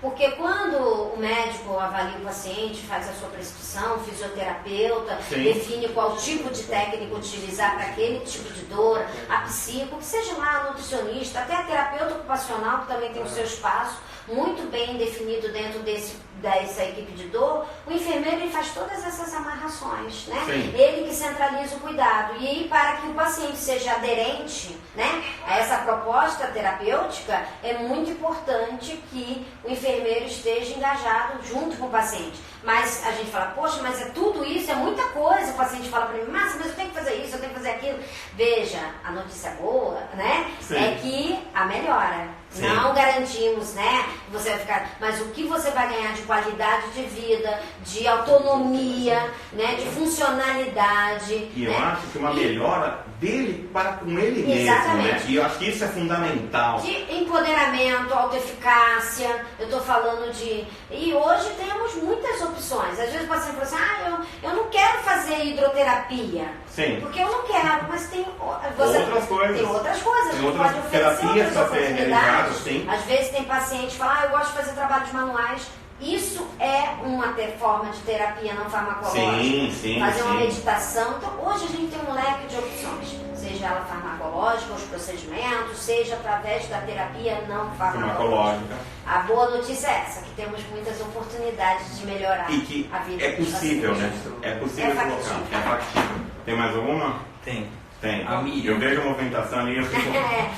Porque quando o médico avalia o paciente, faz a sua prescrição, o fisioterapeuta, define qual tipo de técnica utilizar para aquele tipo de dor, a psico, que seja lá a nutricionista, até a terapeuta ocupacional, que também tem o seu espaço, muito bem definido dentro dessa equipe de dor, o enfermeiro ele faz todas essas amarrações, né? Ele que centraliza o cuidado. E aí, para que o paciente seja aderente, né, a essa proposta terapêutica, é muito importante que o enfermeiro esteja engajado junto com o paciente. Mas a gente fala, poxa, mas é tudo isso, é muita coisa. O paciente fala para mim, mas eu tenho que fazer isso, eu tenho que fazer aquilo. Veja, a notícia boa, né, é que a melhora. Não garantimos, né? Você vai ficar, mas o que você vai ganhar de qualidade de vida, de autonomia, né? De funcionalidade. E eu acho que uma melhora dele para com ele mesmo, né? E eu acho que isso é fundamental. De empoderamento, autoeficácia, eu estou falando de... E hoje temos muitas opções. Às vezes o paciente fala assim, eu não quero fazer hidroterapia. Sim. Porque eu não quero, mas tem outras coisas. Tem outras coisas. Tem outras terapias para ser realizadas, sim. Às vezes tem paciente que fala, eu gosto de fazer trabalhos manuais. Isso é uma forma de terapia não farmacológica. Fazer uma meditação. Então, hoje a gente tem um leque de opções. Seja ela farmacológica, os procedimentos, seja através da terapia não farmacológica. A boa notícia é essa, que temos muitas oportunidades de melhorar e que a vida. É possível, né? É possível colocar. É factível. Tem mais alguma? Tem. A Miriam. Eu vejo a movimentação ali, eu fico,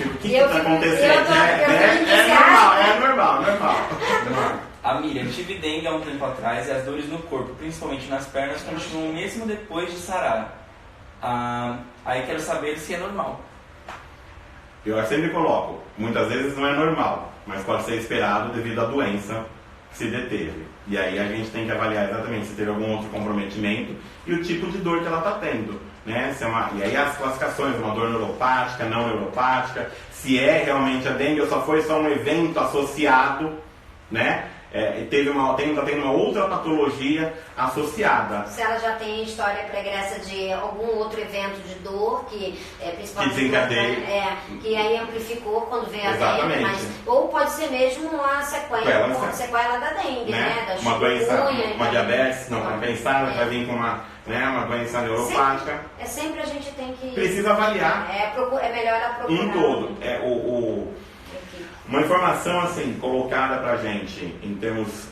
o que está acontecendo? É normal. A Miriam, tive dengue há um tempo atrás e as dores no corpo, principalmente nas pernas, continuam mesmo depois de sarar. Aí quero saber se é normal. Eu sempre coloco, muitas vezes não é normal, mas pode ser esperado devido à doença que se deteve. E aí a gente tem que avaliar exatamente se teve algum outro comprometimento e o tipo de dor que ela está tendo. Né? E aí as classificações, uma dor neuropática, não neuropática, se é realmente a dengue ou só foi só um evento associado, né? Está tendo uma outra patologia associada. Se ela já tem história pregressa de algum outro evento de dor, principalmente que desencadeia, que aí amplificou quando vem a dengue, ou pode ser mesmo uma sequela da dengue, né? Da uma doença, uma diabetes não compensada, vai vir com uma doença neuropática. Sempre a gente tem que... Precisa avaliar. É melhor procurar. Um todo. Uma informação assim, colocada pra gente em termos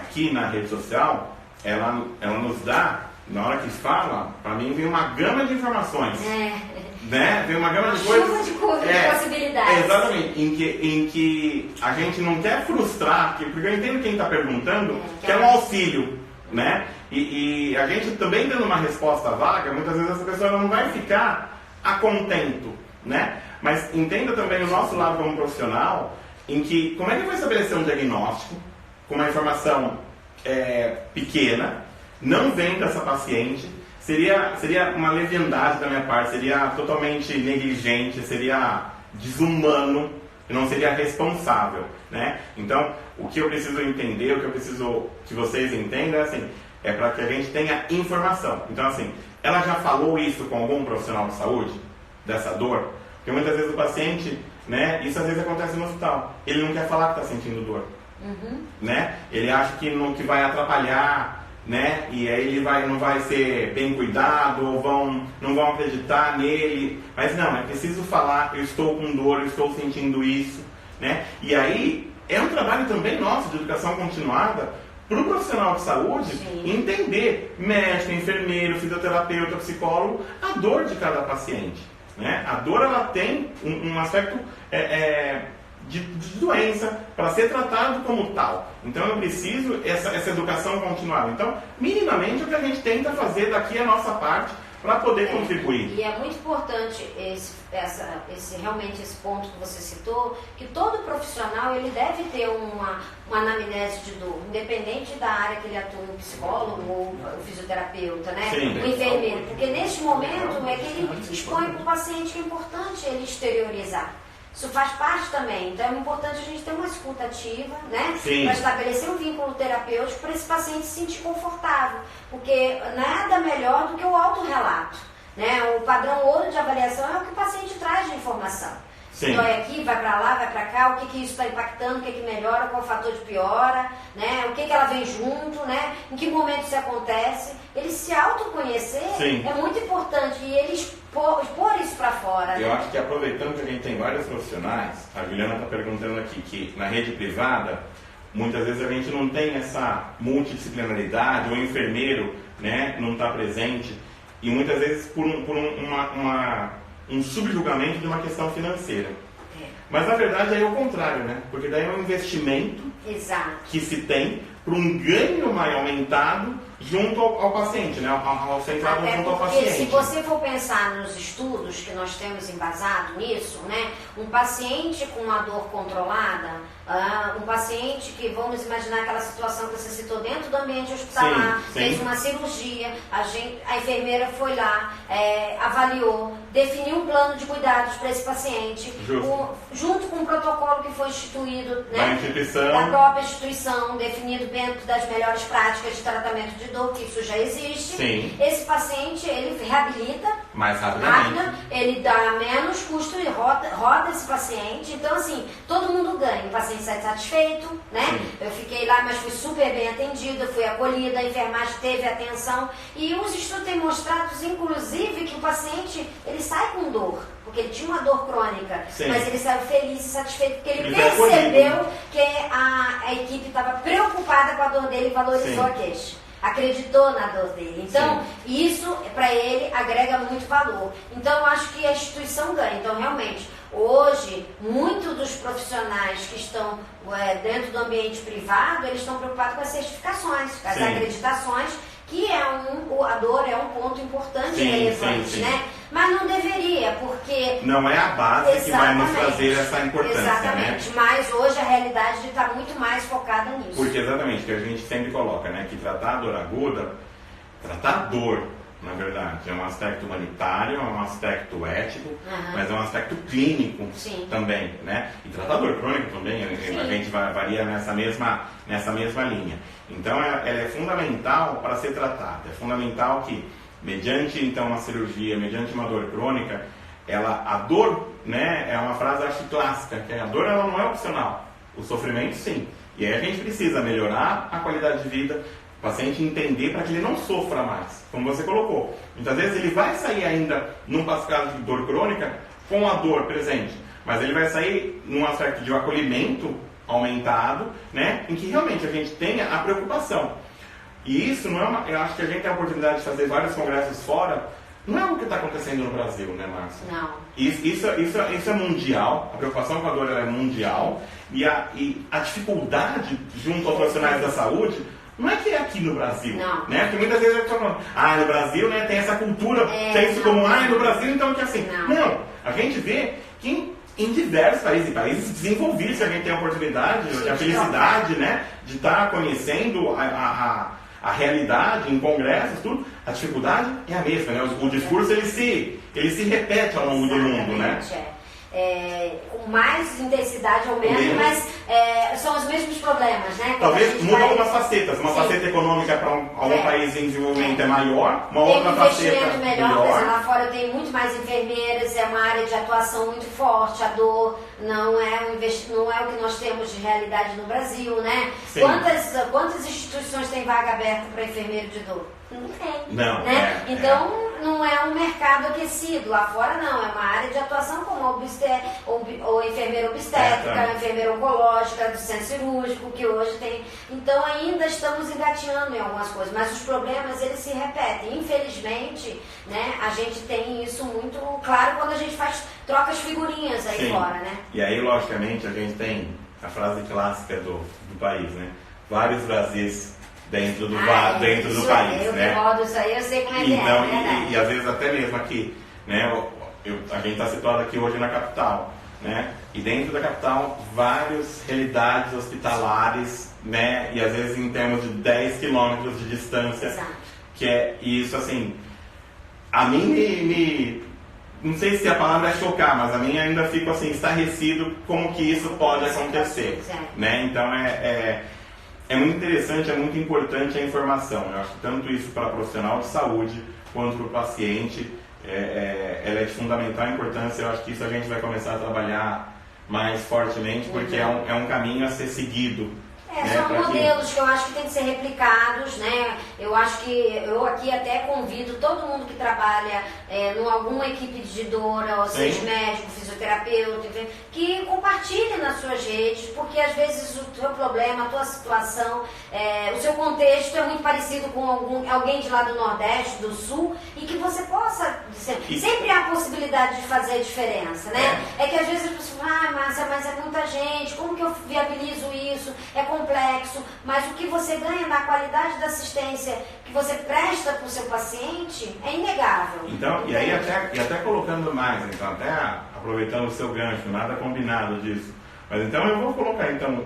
aqui na rede social, ela nos dá, na hora que fala, pra mim vem uma gama de informações. Né? Vem uma gama de coisas. De possibilidades. Exatamente. Em que a gente não quer frustrar, porque eu entendo quem está perguntando, que é um auxílio. Né? E a gente também dando uma resposta vaga, muitas vezes essa pessoa não vai ficar a contento, né? Mas entenda também o nosso lado como profissional, em que como é que eu vou estabelecer um diagnóstico com uma informação pequena, não vendo essa paciente, seria uma leviandade da minha parte, seria totalmente negligente, seria desumano, e não seria responsável, né? Então, o que eu preciso entender, o que eu preciso que vocês entendam, assim, é para que a gente tenha informação. Então, assim, ela já falou isso com algum profissional de saúde, dessa dor? Porque muitas vezes o paciente, né, isso às vezes acontece no hospital, ele não quer falar que está sentindo dor, né? Ele acha que vai atrapalhar, né? E aí ele não vai ser bem cuidado, ou não vão acreditar nele. Mas não, é preciso falar, eu estou com dor, eu estou sentindo isso, né? E aí é um trabalho também nosso de educação continuada para o profissional de saúde entender, médico, enfermeiro, fisioterapeuta, psicólogo, a dor de cada paciente, né? A dor ela tem um aspecto de doença para ser tratado como tal. Então eu preciso essa educação continuada. Então, minimamente o que a gente tenta fazer daqui a nossa parte para poder contribuir. E é muito importante realmente esse ponto que você citou, que todo profissional ele deve ter uma anamnese de dor, independente da área que ele atua, o psicólogo ou o fisioterapeuta, né? O enfermeiro, porque neste momento é que ele expõe para o paciente que é importante ele exteriorizar. Isso faz parte também. Então é importante a gente ter uma escuta ativa, né? Sim. Para estabelecer um vínculo terapêutico para esse paciente se sentir confortável. Porque nada melhor do que o autorrelato, né? O padrão ouro de avaliação é o que o paciente traz de informação. Sim. Dói aqui, vai para lá, vai para cá, o que isso está impactando, o que melhora, qual o fator de piora, né? O que ela vem junto, né? Em que momento isso acontece. Ele se autoconhecer Sim. é muito importante e ele expor isso para fora. Eu né? acho que aproveitando que a gente tem vários profissionais, a Juliana está perguntando aqui que na rede privada, muitas vezes a gente não tem essa multidisciplinaridade, o enfermeiro, né, não está presente, e muitas vezes por um subjulgamento de uma questão financeira. Mas na verdade aí é o contrário, né? Porque daí é um investimento Exato. que se tem para um ganho mais aumentado junto ao paciente, né? Ao centrado Até junto ao porque paciente. se você for pensar nos estudos que nós temos embasado nisso, né? Um paciente com uma dor controlada, um paciente que, vamos imaginar aquela situação que você citou dentro do ambiente hospitalar, Sim, sim. fez uma cirurgia, a enfermeira foi lá, avaliou, definiu um plano de cuidados para esse paciente, junto com um protocolo que foi instituído, Da né? instituição. Da própria instituição, definido dentro das melhores práticas de tratamento de dor, que isso já existe. Sim. Esse paciente, ele reabilita mais rapidamente. rápido, ele dá menos custo e roda esse paciente. Então, assim, todo mundo ganha. O paciente sai satisfeito, né? Sim. Eu fiquei lá, mas fui super bem atendida, fui acolhida, a enfermagem teve atenção. E os estudos têm mostrado, inclusive, que o paciente, ele sai com dor, porque ele tinha uma dor crônica, Sim. mas ele saiu feliz e satisfeito, porque ele Ele foi percebeu acolhido. que a equipe estava preocupada com a dor dele e valorizou Sim. a queixa. Acreditou na dor dele. Então, isso para ele agrega muito valor. Então, eu acho que a instituição ganha. Então, realmente, hoje, muitos dos profissionais que estão dentro do ambiente privado, eles estão preocupados com as certificações, com as Sim. acreditações, que a dor é um ponto importante e Sim, relevante, sim, sim. né? Mas não deveria, porque... Não é a base que vai nos Exatamente. trazer essa importância, Exatamente, né? mas hoje a realidade está muito mais focada nisso. Porque exatamente, que a gente sempre coloca, né? Que tratar a dor aguda, tratar a dor, na verdade, é um aspecto humanitário, é um aspecto ético, mas é um aspecto clínico Sim. também, né? E tratar a dor crônica também, a gente varia nessa mesma linha. Então, ela é fundamental para ser tratada. É fundamental que, mediante então uma cirurgia, mediante uma dor crônica, a dor, né, é uma frase acho clássica, que a dor ela não é opcional, o sofrimento sim. E aí a gente precisa melhorar a qualidade de vida, o paciente entender para que ele não sofra mais, como você colocou. Muitas vezes ele vai sair ainda, num caso de dor crônica, com a dor presente, mas ele vai sair num aspecto de acolhimento aumentado, né, em que realmente a gente tenha a preocupação. E isso não é eu acho que a gente tem a oportunidade de fazer vários congressos fora, não é o que está acontecendo no Brasil, né, Márcia? Não. Isso é mundial, a preocupação com a dor ela é mundial, e a dificuldade junto aos profissionais da saúde não é que é aqui no Brasil, Não. né? Porque muitas vezes a pessoa fala, no Brasil, né, tem essa cultura, tem isso como, no Brasil, então que assim. Não, a gente vê que em diversos países desenvolvidos, a gente tem a oportunidade, a felicidade, né, de estar conhecendo a realidade em congressos, tudo, a dificuldade é a mesma, né? O discurso ele se repete ao longo do mundo, né? Com mais intensidade ou menos, mas são os mesmos problemas, né? Talvez muda algumas facetas. Uma faceta econômica para algum país em desenvolvimento é maior, uma outra faceta investimento melhor. Por exemplo, lá fora eu tenho muito mais enfermeiras, é uma área de atuação muito forte, a dor não é o que nós temos de realidade no Brasil, né? Sim. Quantas instituições têm vaga aberta para enfermeiro de dor? Não tem. Não, né? Então, não é um mercado aquecido. Lá fora, não. É uma área de atuação como ou enfermeira obstétrica, enfermeira oncológica, do centro cirúrgico, que hoje tem. Então, ainda estamos engatinhando em algumas coisas. Mas os problemas, eles se repetem. Infelizmente, né, a gente tem isso muito claro quando a gente troca as figurinhas aí fora, né? E aí, logicamente, a gente tem a frase clássica do país, né? Vários Brasis dentro do país, né? Isso aí eu sei como é que então, é. E às vezes até mesmo aqui, né? A gente está situado aqui hoje na capital, né? E dentro da capital, várias realidades hospitalares, né? E às vezes em termos de 10 quilômetros de distância. Exato. Que é isso, assim, a mim não sei se a palavra é chocar, mas a minha ainda fico assim, estarrecido como que isso pode acontecer, né? Então é muito interessante, é muito importante a informação. Eu acho que tanto isso para profissional de saúde quanto para o paciente, ela é de fundamental importância. Eu acho que isso a gente vai começar a trabalhar mais fortemente, porque é um caminho a ser seguido. São modelos que eu acho que tem que ser replicados, né? Eu acho que eu aqui até convido todo mundo que trabalha em alguma equipe de dora, ou seja, médico, fisioterapeuta, que compartilhe nas suas redes, porque às vezes o teu problema, a tua situação, o seu contexto é muito parecido com alguém de lá do Nordeste, do Sul, e que você possa... Sempre há a possibilidade de fazer a diferença, né? É que às vezes as pessoas falam, Márcia, mas é muita gente, como que eu viabilizo isso? É complexo, mas o que você ganha na qualidade da assistência que você presta para o seu paciente é inegável. Então, e aí até colocando mais, então, até aproveitando o seu gancho, nada combinado disso, mas então eu vou colocar então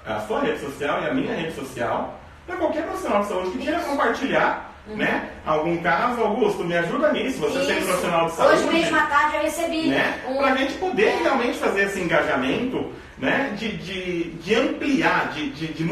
a sua rede social e a minha rede social para qualquer profissional de saúde que queira compartilhar, né? Algum caso, Augusto, me ajuda nisso, você sendo profissional de saúde. Hoje mesmo à tarde eu recebi. Né? Para a gente poder realmente fazer esse engajamento, né? de ampliar, de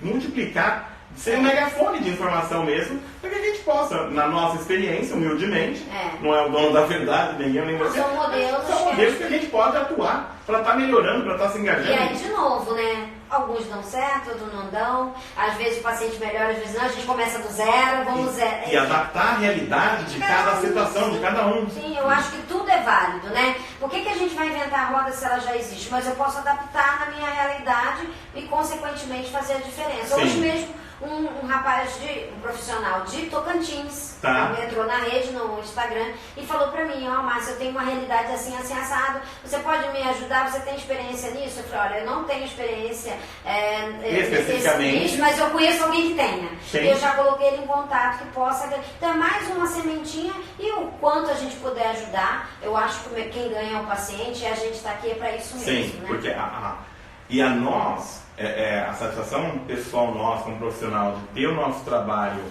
multiplicar, de ser um megafone de informação mesmo, para que a gente possa, na nossa experiência, humildemente, não é o dono da verdade, nem você, são modelos que a gente pode atuar para estar melhorando, para estar se engajando. E aí, de novo, né? Alguns dão certo, outros não dão. Às vezes o paciente melhora, às vezes não. A gente começa do zero, vamos zero. E adaptar a realidade de cada situação, de cada um. Sim, eu acho que tudo é válido, né? Por que a gente vai inventar a roda se ela já existe? Mas eu posso adaptar na minha realidade e, consequentemente, fazer a diferença. Sim. Hoje mesmo, um profissional de Tocantins, entrou na rede, no Instagram, e falou pra mim, Márcia, eu tenho uma realidade assim, assim, assado, você pode me ajudar, você tem experiência nisso? Eu falei, olha, eu não tenho experiência especificamente, mas eu conheço alguém que tenha. Sim. Eu já coloquei ele em contato que possa. Então é mais uma sementinha, e o quanto a gente puder ajudar, eu acho que quem ganha é o paciente, e a gente está aqui para isso mesmo. Sim, né? Porque a nós, a satisfação pessoal nossa, como profissional, de ter o nosso trabalho,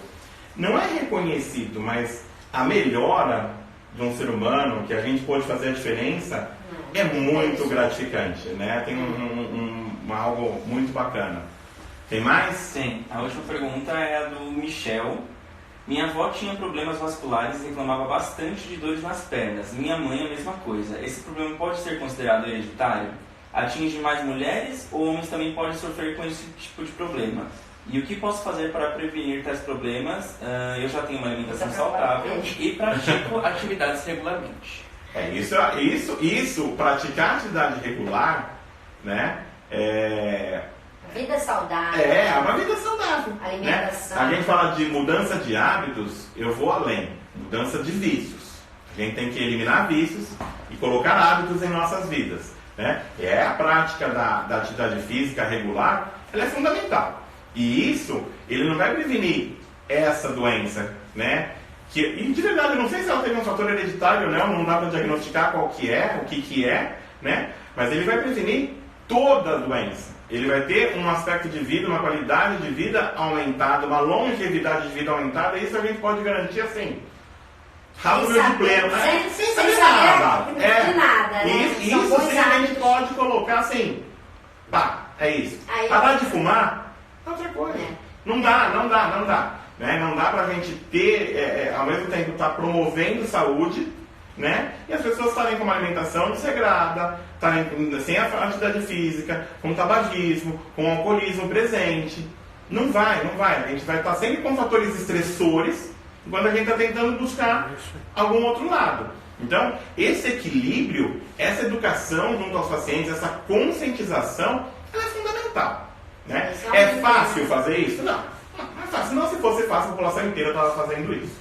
não é reconhecido, mas a melhora de um ser humano, que a gente pode fazer a diferença, é muito gratificante, né? Tem algo muito bacana. Tem mais? Tem. A última pergunta é a do Michel. Minha avó tinha problemas vasculares e reclamava bastante de dores nas pernas. Minha mãe a mesma coisa. Esse problema pode ser considerado hereditário? Atinge mais mulheres ou homens também podem sofrer com esse tipo de problema? E o que posso fazer para prevenir tais problemas? Eu já tenho uma alimentação saudável e pratico atividades regularmente. Isso, praticar atividade regular, né? Vida saudável. É uma vida saudável. Alimentação. Né? A gente fala de mudança de hábitos, eu vou além. Mudança de vícios. A gente tem que eliminar vícios e colocar hábitos em nossas vidas. Né? A prática da atividade física regular, ela é fundamental. E isso, ele não vai prevenir essa doença, né? E de verdade, eu não sei se ela tem um fator hereditário ou não dá para diagnosticar qual que é, o que é, né? Mas ele vai prevenir toda a doença. Ele vai ter um aspecto de vida, uma qualidade de vida aumentada, uma longevidade de vida aumentada, e isso a gente pode garantir assim, rápido de pleno, né? Sem saber nada. De nada, né? Isso sim a gente pode colocar assim, é isso. Parar de fumar é outra coisa. Não dá. Né? Não dá pra gente ter, ao mesmo tempo, estar promovendo saúde, né? E as pessoas estarem com uma alimentação desregrada, estarem sem a atividade física, com tabagismo, com alcoolismo presente. Não vai. A gente vai estar sempre com fatores estressores, enquanto a gente está tentando buscar algum outro lado. Então, esse equilíbrio, essa educação junto aos pacientes, essa conscientização, ela é fundamental. Né? É fácil fazer isso? Não é fácil. Não, se fosse fácil, a população inteira estava fazendo isso.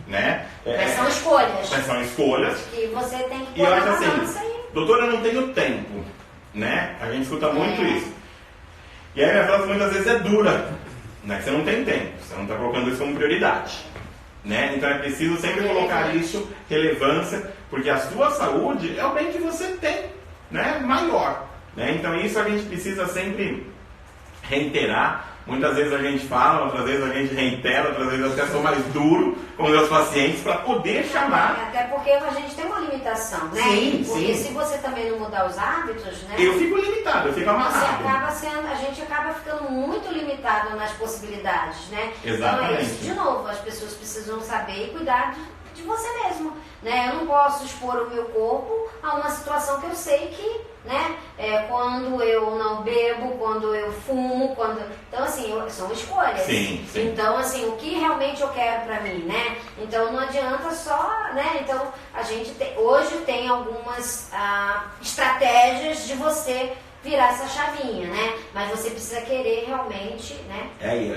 Né? Mas são escolhas. Mas são escolhas. Que você tem que pôr na balança assim, doutora, eu não tenho tempo. Né? A gente escuta muito isso. E aí a minha frase muitas vezes é dura. Né? Você não tem tempo. Você não está colocando isso como prioridade. Né? Então é preciso sempre colocar isso, relevância, porque a sua saúde é o bem que você tem, né? Maior. Né? Então isso a gente precisa sempre reiterar, Muitas vezes a gente fala, outras vezes a gente reitera, outras vezes até sou mais duro com os meus pacientes para poder chamar. Até porque a gente tem uma limitação, né? Sim, porque sim. se você também não mudar os hábitos, né? Eu fico limitado, eu fico amarrado. A gente acaba ficando muito limitado nas possibilidades, né? Exatamente. Então é isso, de novo, as pessoas precisam saber e cuidar de você mesmo, né? Eu não posso expor o meu corpo a uma situação que eu sei que, né? Quando eu não bebo, quando eu fumo, então assim, são escolhas. Sim, sim. Então assim, o que realmente eu quero pra mim, né? Então não adianta só, né? Então a gente hoje tem algumas estratégias de você virar essa chavinha, né? Mas você precisa querer realmente, né?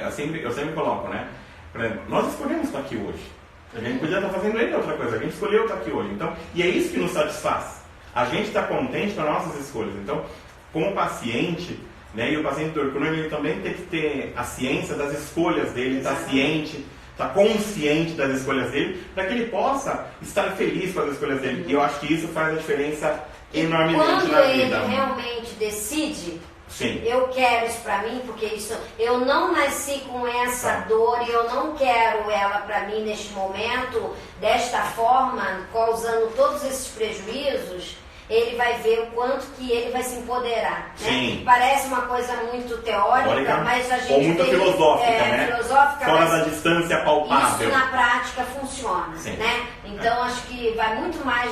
Eu sempre coloco, né? Por exemplo, nós escolhemos estar aqui hoje. A gente podia estar fazendo ainda outra coisa, a gente escolheu estar aqui hoje. Então, e é isso que nos satisfaz. A gente está contente com as nossas escolhas. Então, como paciente, né, e o paciente do crônico, ele também tem que ter a ciência das escolhas dele, estar ciente, estar consciente das escolhas dele, para que ele possa estar feliz com as escolhas dele. E eu acho que isso faz a diferença enormemente quando na ele vida. realmente decide, Sim. eu quero isso pra mim, porque isso, eu não nasci com essa dor e eu não quero ela pra mim neste momento, desta forma, causando todos esses prejuízos, ele vai ver o quanto que ele vai se empoderar. Sim. Né? Parece uma coisa muito teórica, mas a gente ou muito filosófica, né? Filosófica, fora mas da distância palpável. isso na prática funciona. Sim. Né? Então acho que vai muito mais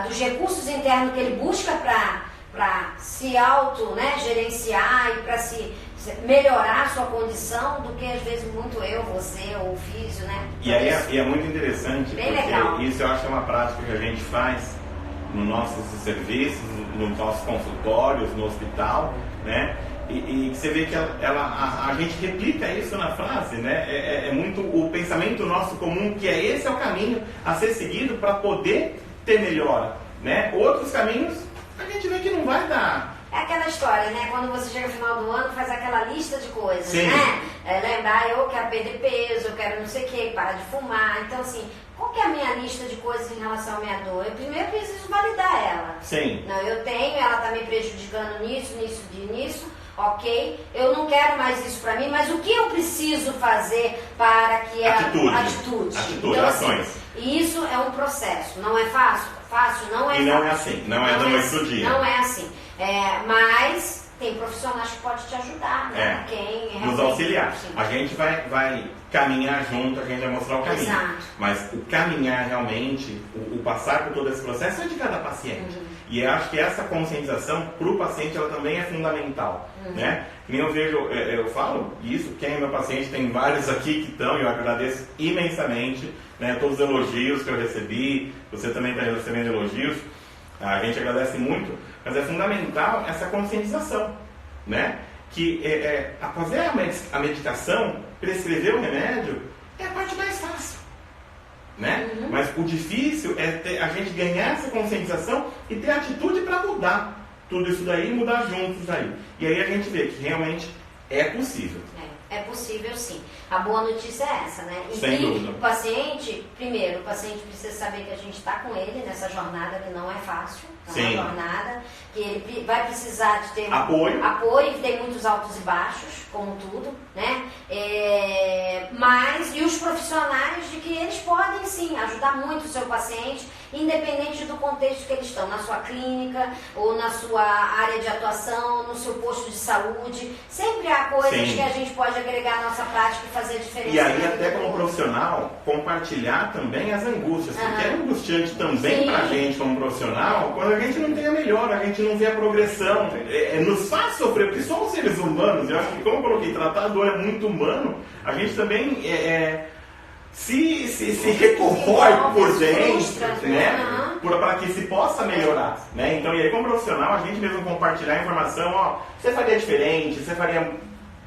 dos recursos internos que ele busca para se gerenciar e para se melhorar a sua condição do que às vezes muito você ou o físio, né? E aí é muito interessante, bem porque legal. Isso eu acho que é uma prática que a gente faz nos nossos serviços, nos nossos consultórios, no hospital, né? E você vê que a gente replica isso na frase, né? É muito o pensamento nosso comum, que esse é o caminho a ser seguido para poder ter melhora, né? Outros caminhos a gente vê que não vai dar. É aquela história, né? Quando você chega no final do ano, faz aquela lista de coisas, Sim. né? Lembrar, eu quero perder peso, eu quero não sei o que, parar de fumar. Então, assim, qual que é a minha lista de coisas em relação à minha dor? Eu primeiro preciso validar ela. Sim. Não, eu tenho, ela tá me prejudicando nisso. Ok, eu não quero mais isso pra mim, mas o que eu preciso fazer para que Atitude, então, ações. Assim, isso é um processo, não é fácil? Fácil não é fácil. E não é assim, não é da noite pro dia. Não é assim, mas tem profissionais que podem te ajudar, né? Quem nos auxiliar. Sim. A gente vai caminhar junto, a gente vai mostrar o caminho. Exato. Mas o caminhar realmente, o passar por todo esse processo é de cada paciente. E eu acho que essa conscientização para o paciente ela também é fundamental. Né? Que nem eu vejo, eu falo isso, quem é meu paciente, tem vários aqui que estão, e eu agradeço imensamente, né, todos os elogios que eu recebi, você também está recebendo elogios, a gente agradece muito, mas é fundamental essa conscientização, né? Que fazer a medicação, prescrever o remédio, é a parte mais fácil. Né? Mas o difícil é a gente ganhar essa conscientização e ter atitude para mudar tudo isso daí e mudar juntos aí. E aí a gente vê que realmente é possível. É possível sim. A boa notícia é essa, né? E sem dúvida. O paciente precisa saber que a gente está com ele nessa jornada que não é fácil. É uma jornada que ele vai precisar de ter apoio, que tem muitos altos e baixos, como tudo, né? E os profissionais de que eles podem sim ajudar muito o seu paciente, independente do contexto que eles estão, na sua clínica ou na sua área de atuação, no seu posto de saúde. Sempre há coisas que a gente pode agregar à nossa prática e fazer a diferença. E aí até como profissional, compartilhar também as angústias, porque é angustiante também pra gente como profissional, quando a gente não tem a melhora, a gente não vê a progressão, nos faz sofrer, porque somos seres humanos, eu acho que como eu coloquei, tratar a dor é muito humano, a gente também se recorrói por dentro, né? Para que se possa melhorar, né? Então, e aí como profissional, a gente mesmo compartilhar a informação, você faria diferente, você faria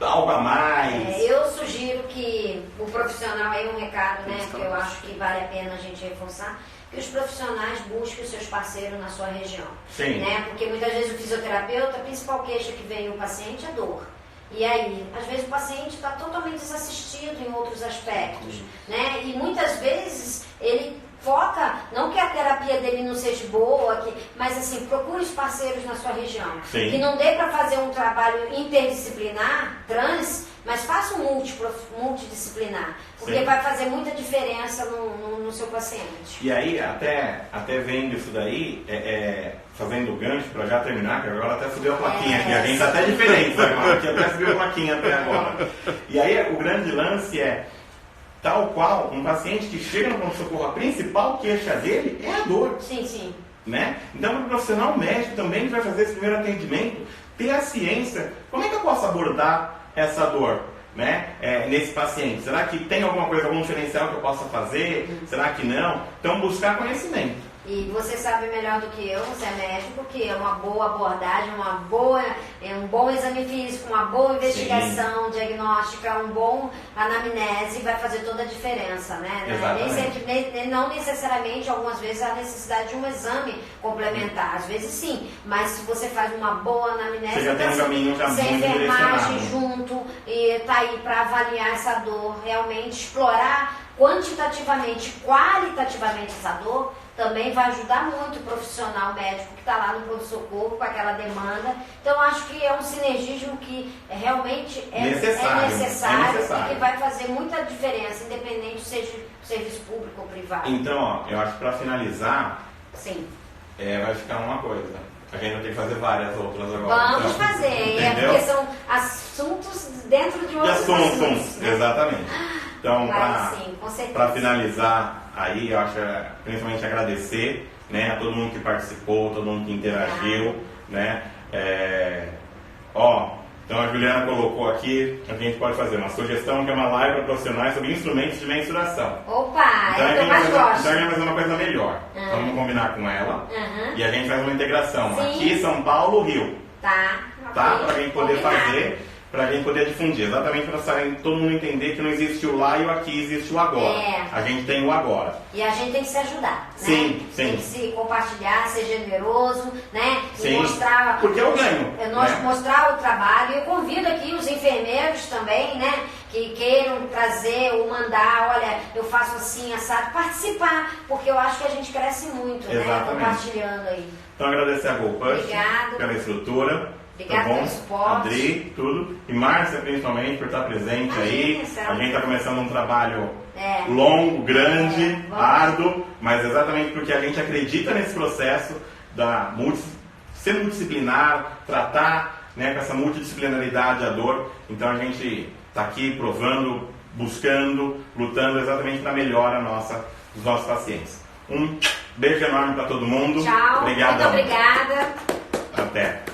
algo a mais. Eu sugiro que o profissional, aí um recado, né, que eu acho que vale a pena a gente reforçar, que os profissionais busquem os seus parceiros na sua região. Sim. Né? Porque muitas vezes o fisioterapeuta, a principal queixa que vem no paciente é dor. E aí, às vezes o paciente está totalmente desassistido em outros aspectos, né? E muitas vezes ele foca, não que a terapia terapia dele não seja boa, mas assim, procure os parceiros na sua região. Sim. Que não dê para fazer um trabalho interdisciplinar, trans, mas faça um multidisciplinar, porque Sim. vai fazer muita diferença no seu paciente. E aí, até vendo isso daí, fazendo o gancho para já terminar, que agora até subiu a plaquinha aqui, a gente tá até diferente agora, que até subiu a plaquinha até agora. E aí, o grande lance é, tal qual um paciente que chega no pronto-socorro, a principal queixa dele é a dor. Sim, sim. Né? Então, o profissional médico também que vai fazer esse primeiro atendimento, ter a ciência, como é que eu posso abordar essa dor, né? Nesse paciente? Será que tem alguma coisa, algum diferencial que eu possa fazer? Será que não? Então, buscar conhecimento. E você sabe melhor do que eu, você é médico, que é uma boa abordagem, um bom exame físico, uma boa investigação diagnóstica, um bom anamnese vai fazer toda a diferença, né? Não necessariamente, algumas vezes, há necessidade de um exame complementar, às vezes sim, mas se você faz uma boa anamnese, você já tem um caminho já sem muito enfermagem direcionado junto, e tá aí para avaliar essa dor, realmente explorar quantitativamente, qualitativamente essa dor, também vai ajudar muito o profissional médico que está lá no pronto-socorro com aquela demanda. Então, acho que é um sinergismo que realmente é necessário e que vai fazer muita diferença, independente seja serviço público ou privado. Então, ó, eu acho que para finalizar, sim, vai ficar uma coisa. A gente vai ter que fazer várias outras agora. Vamos fazer, porque são assuntos dentro de outros assuntos. Né? Exatamente. Então, para finalizar, aí eu acho principalmente agradecer, né, a todo mundo que participou, todo mundo que interagiu, né? Então a Juliana colocou aqui, a gente pode fazer uma sugestão que é uma live para profissionais sobre instrumentos de mensuração. Opa, então, é o que eu mais gosto. Então a gente vai fazer uma coisa melhor. Vamos combinar com ela e a gente faz uma integração. Sim. Aqui, São Paulo, Rio. Tá? Para a gente poder fazer, para a gente poder difundir. Exatamente para todo mundo entender que não existe o lá e o aqui, existe o agora. A gente tem o agora. E a gente tem que se ajudar, né? Sim. Tem que se compartilhar, ser generoso, né? Sim. E mostrar... Porque eu ganho. Mostrar o trabalho. Eu convido aqui os enfermeiros também, né? Que queiram trazer ou mandar, olha, eu faço assim, assado, participar, porque eu acho que a gente cresce muito, né? Compartilhando aí. Então agradecer a GoPush pela estrutura. Obrigada pelo suporte. Adri, tudo. E Márcia, principalmente, por estar presente aí. A gente está começando um trabalho longo, grande, árduo, mas exatamente porque a gente acredita nesse processo da ser multidisciplinar, tratar, né, com essa multidisciplinaridade a dor. Então a gente está aqui provando, buscando, lutando exatamente para a melhora dos nossos pacientes. Um beijo enorme para todo mundo. Tchau. Obrigadão. Muito obrigada. Até.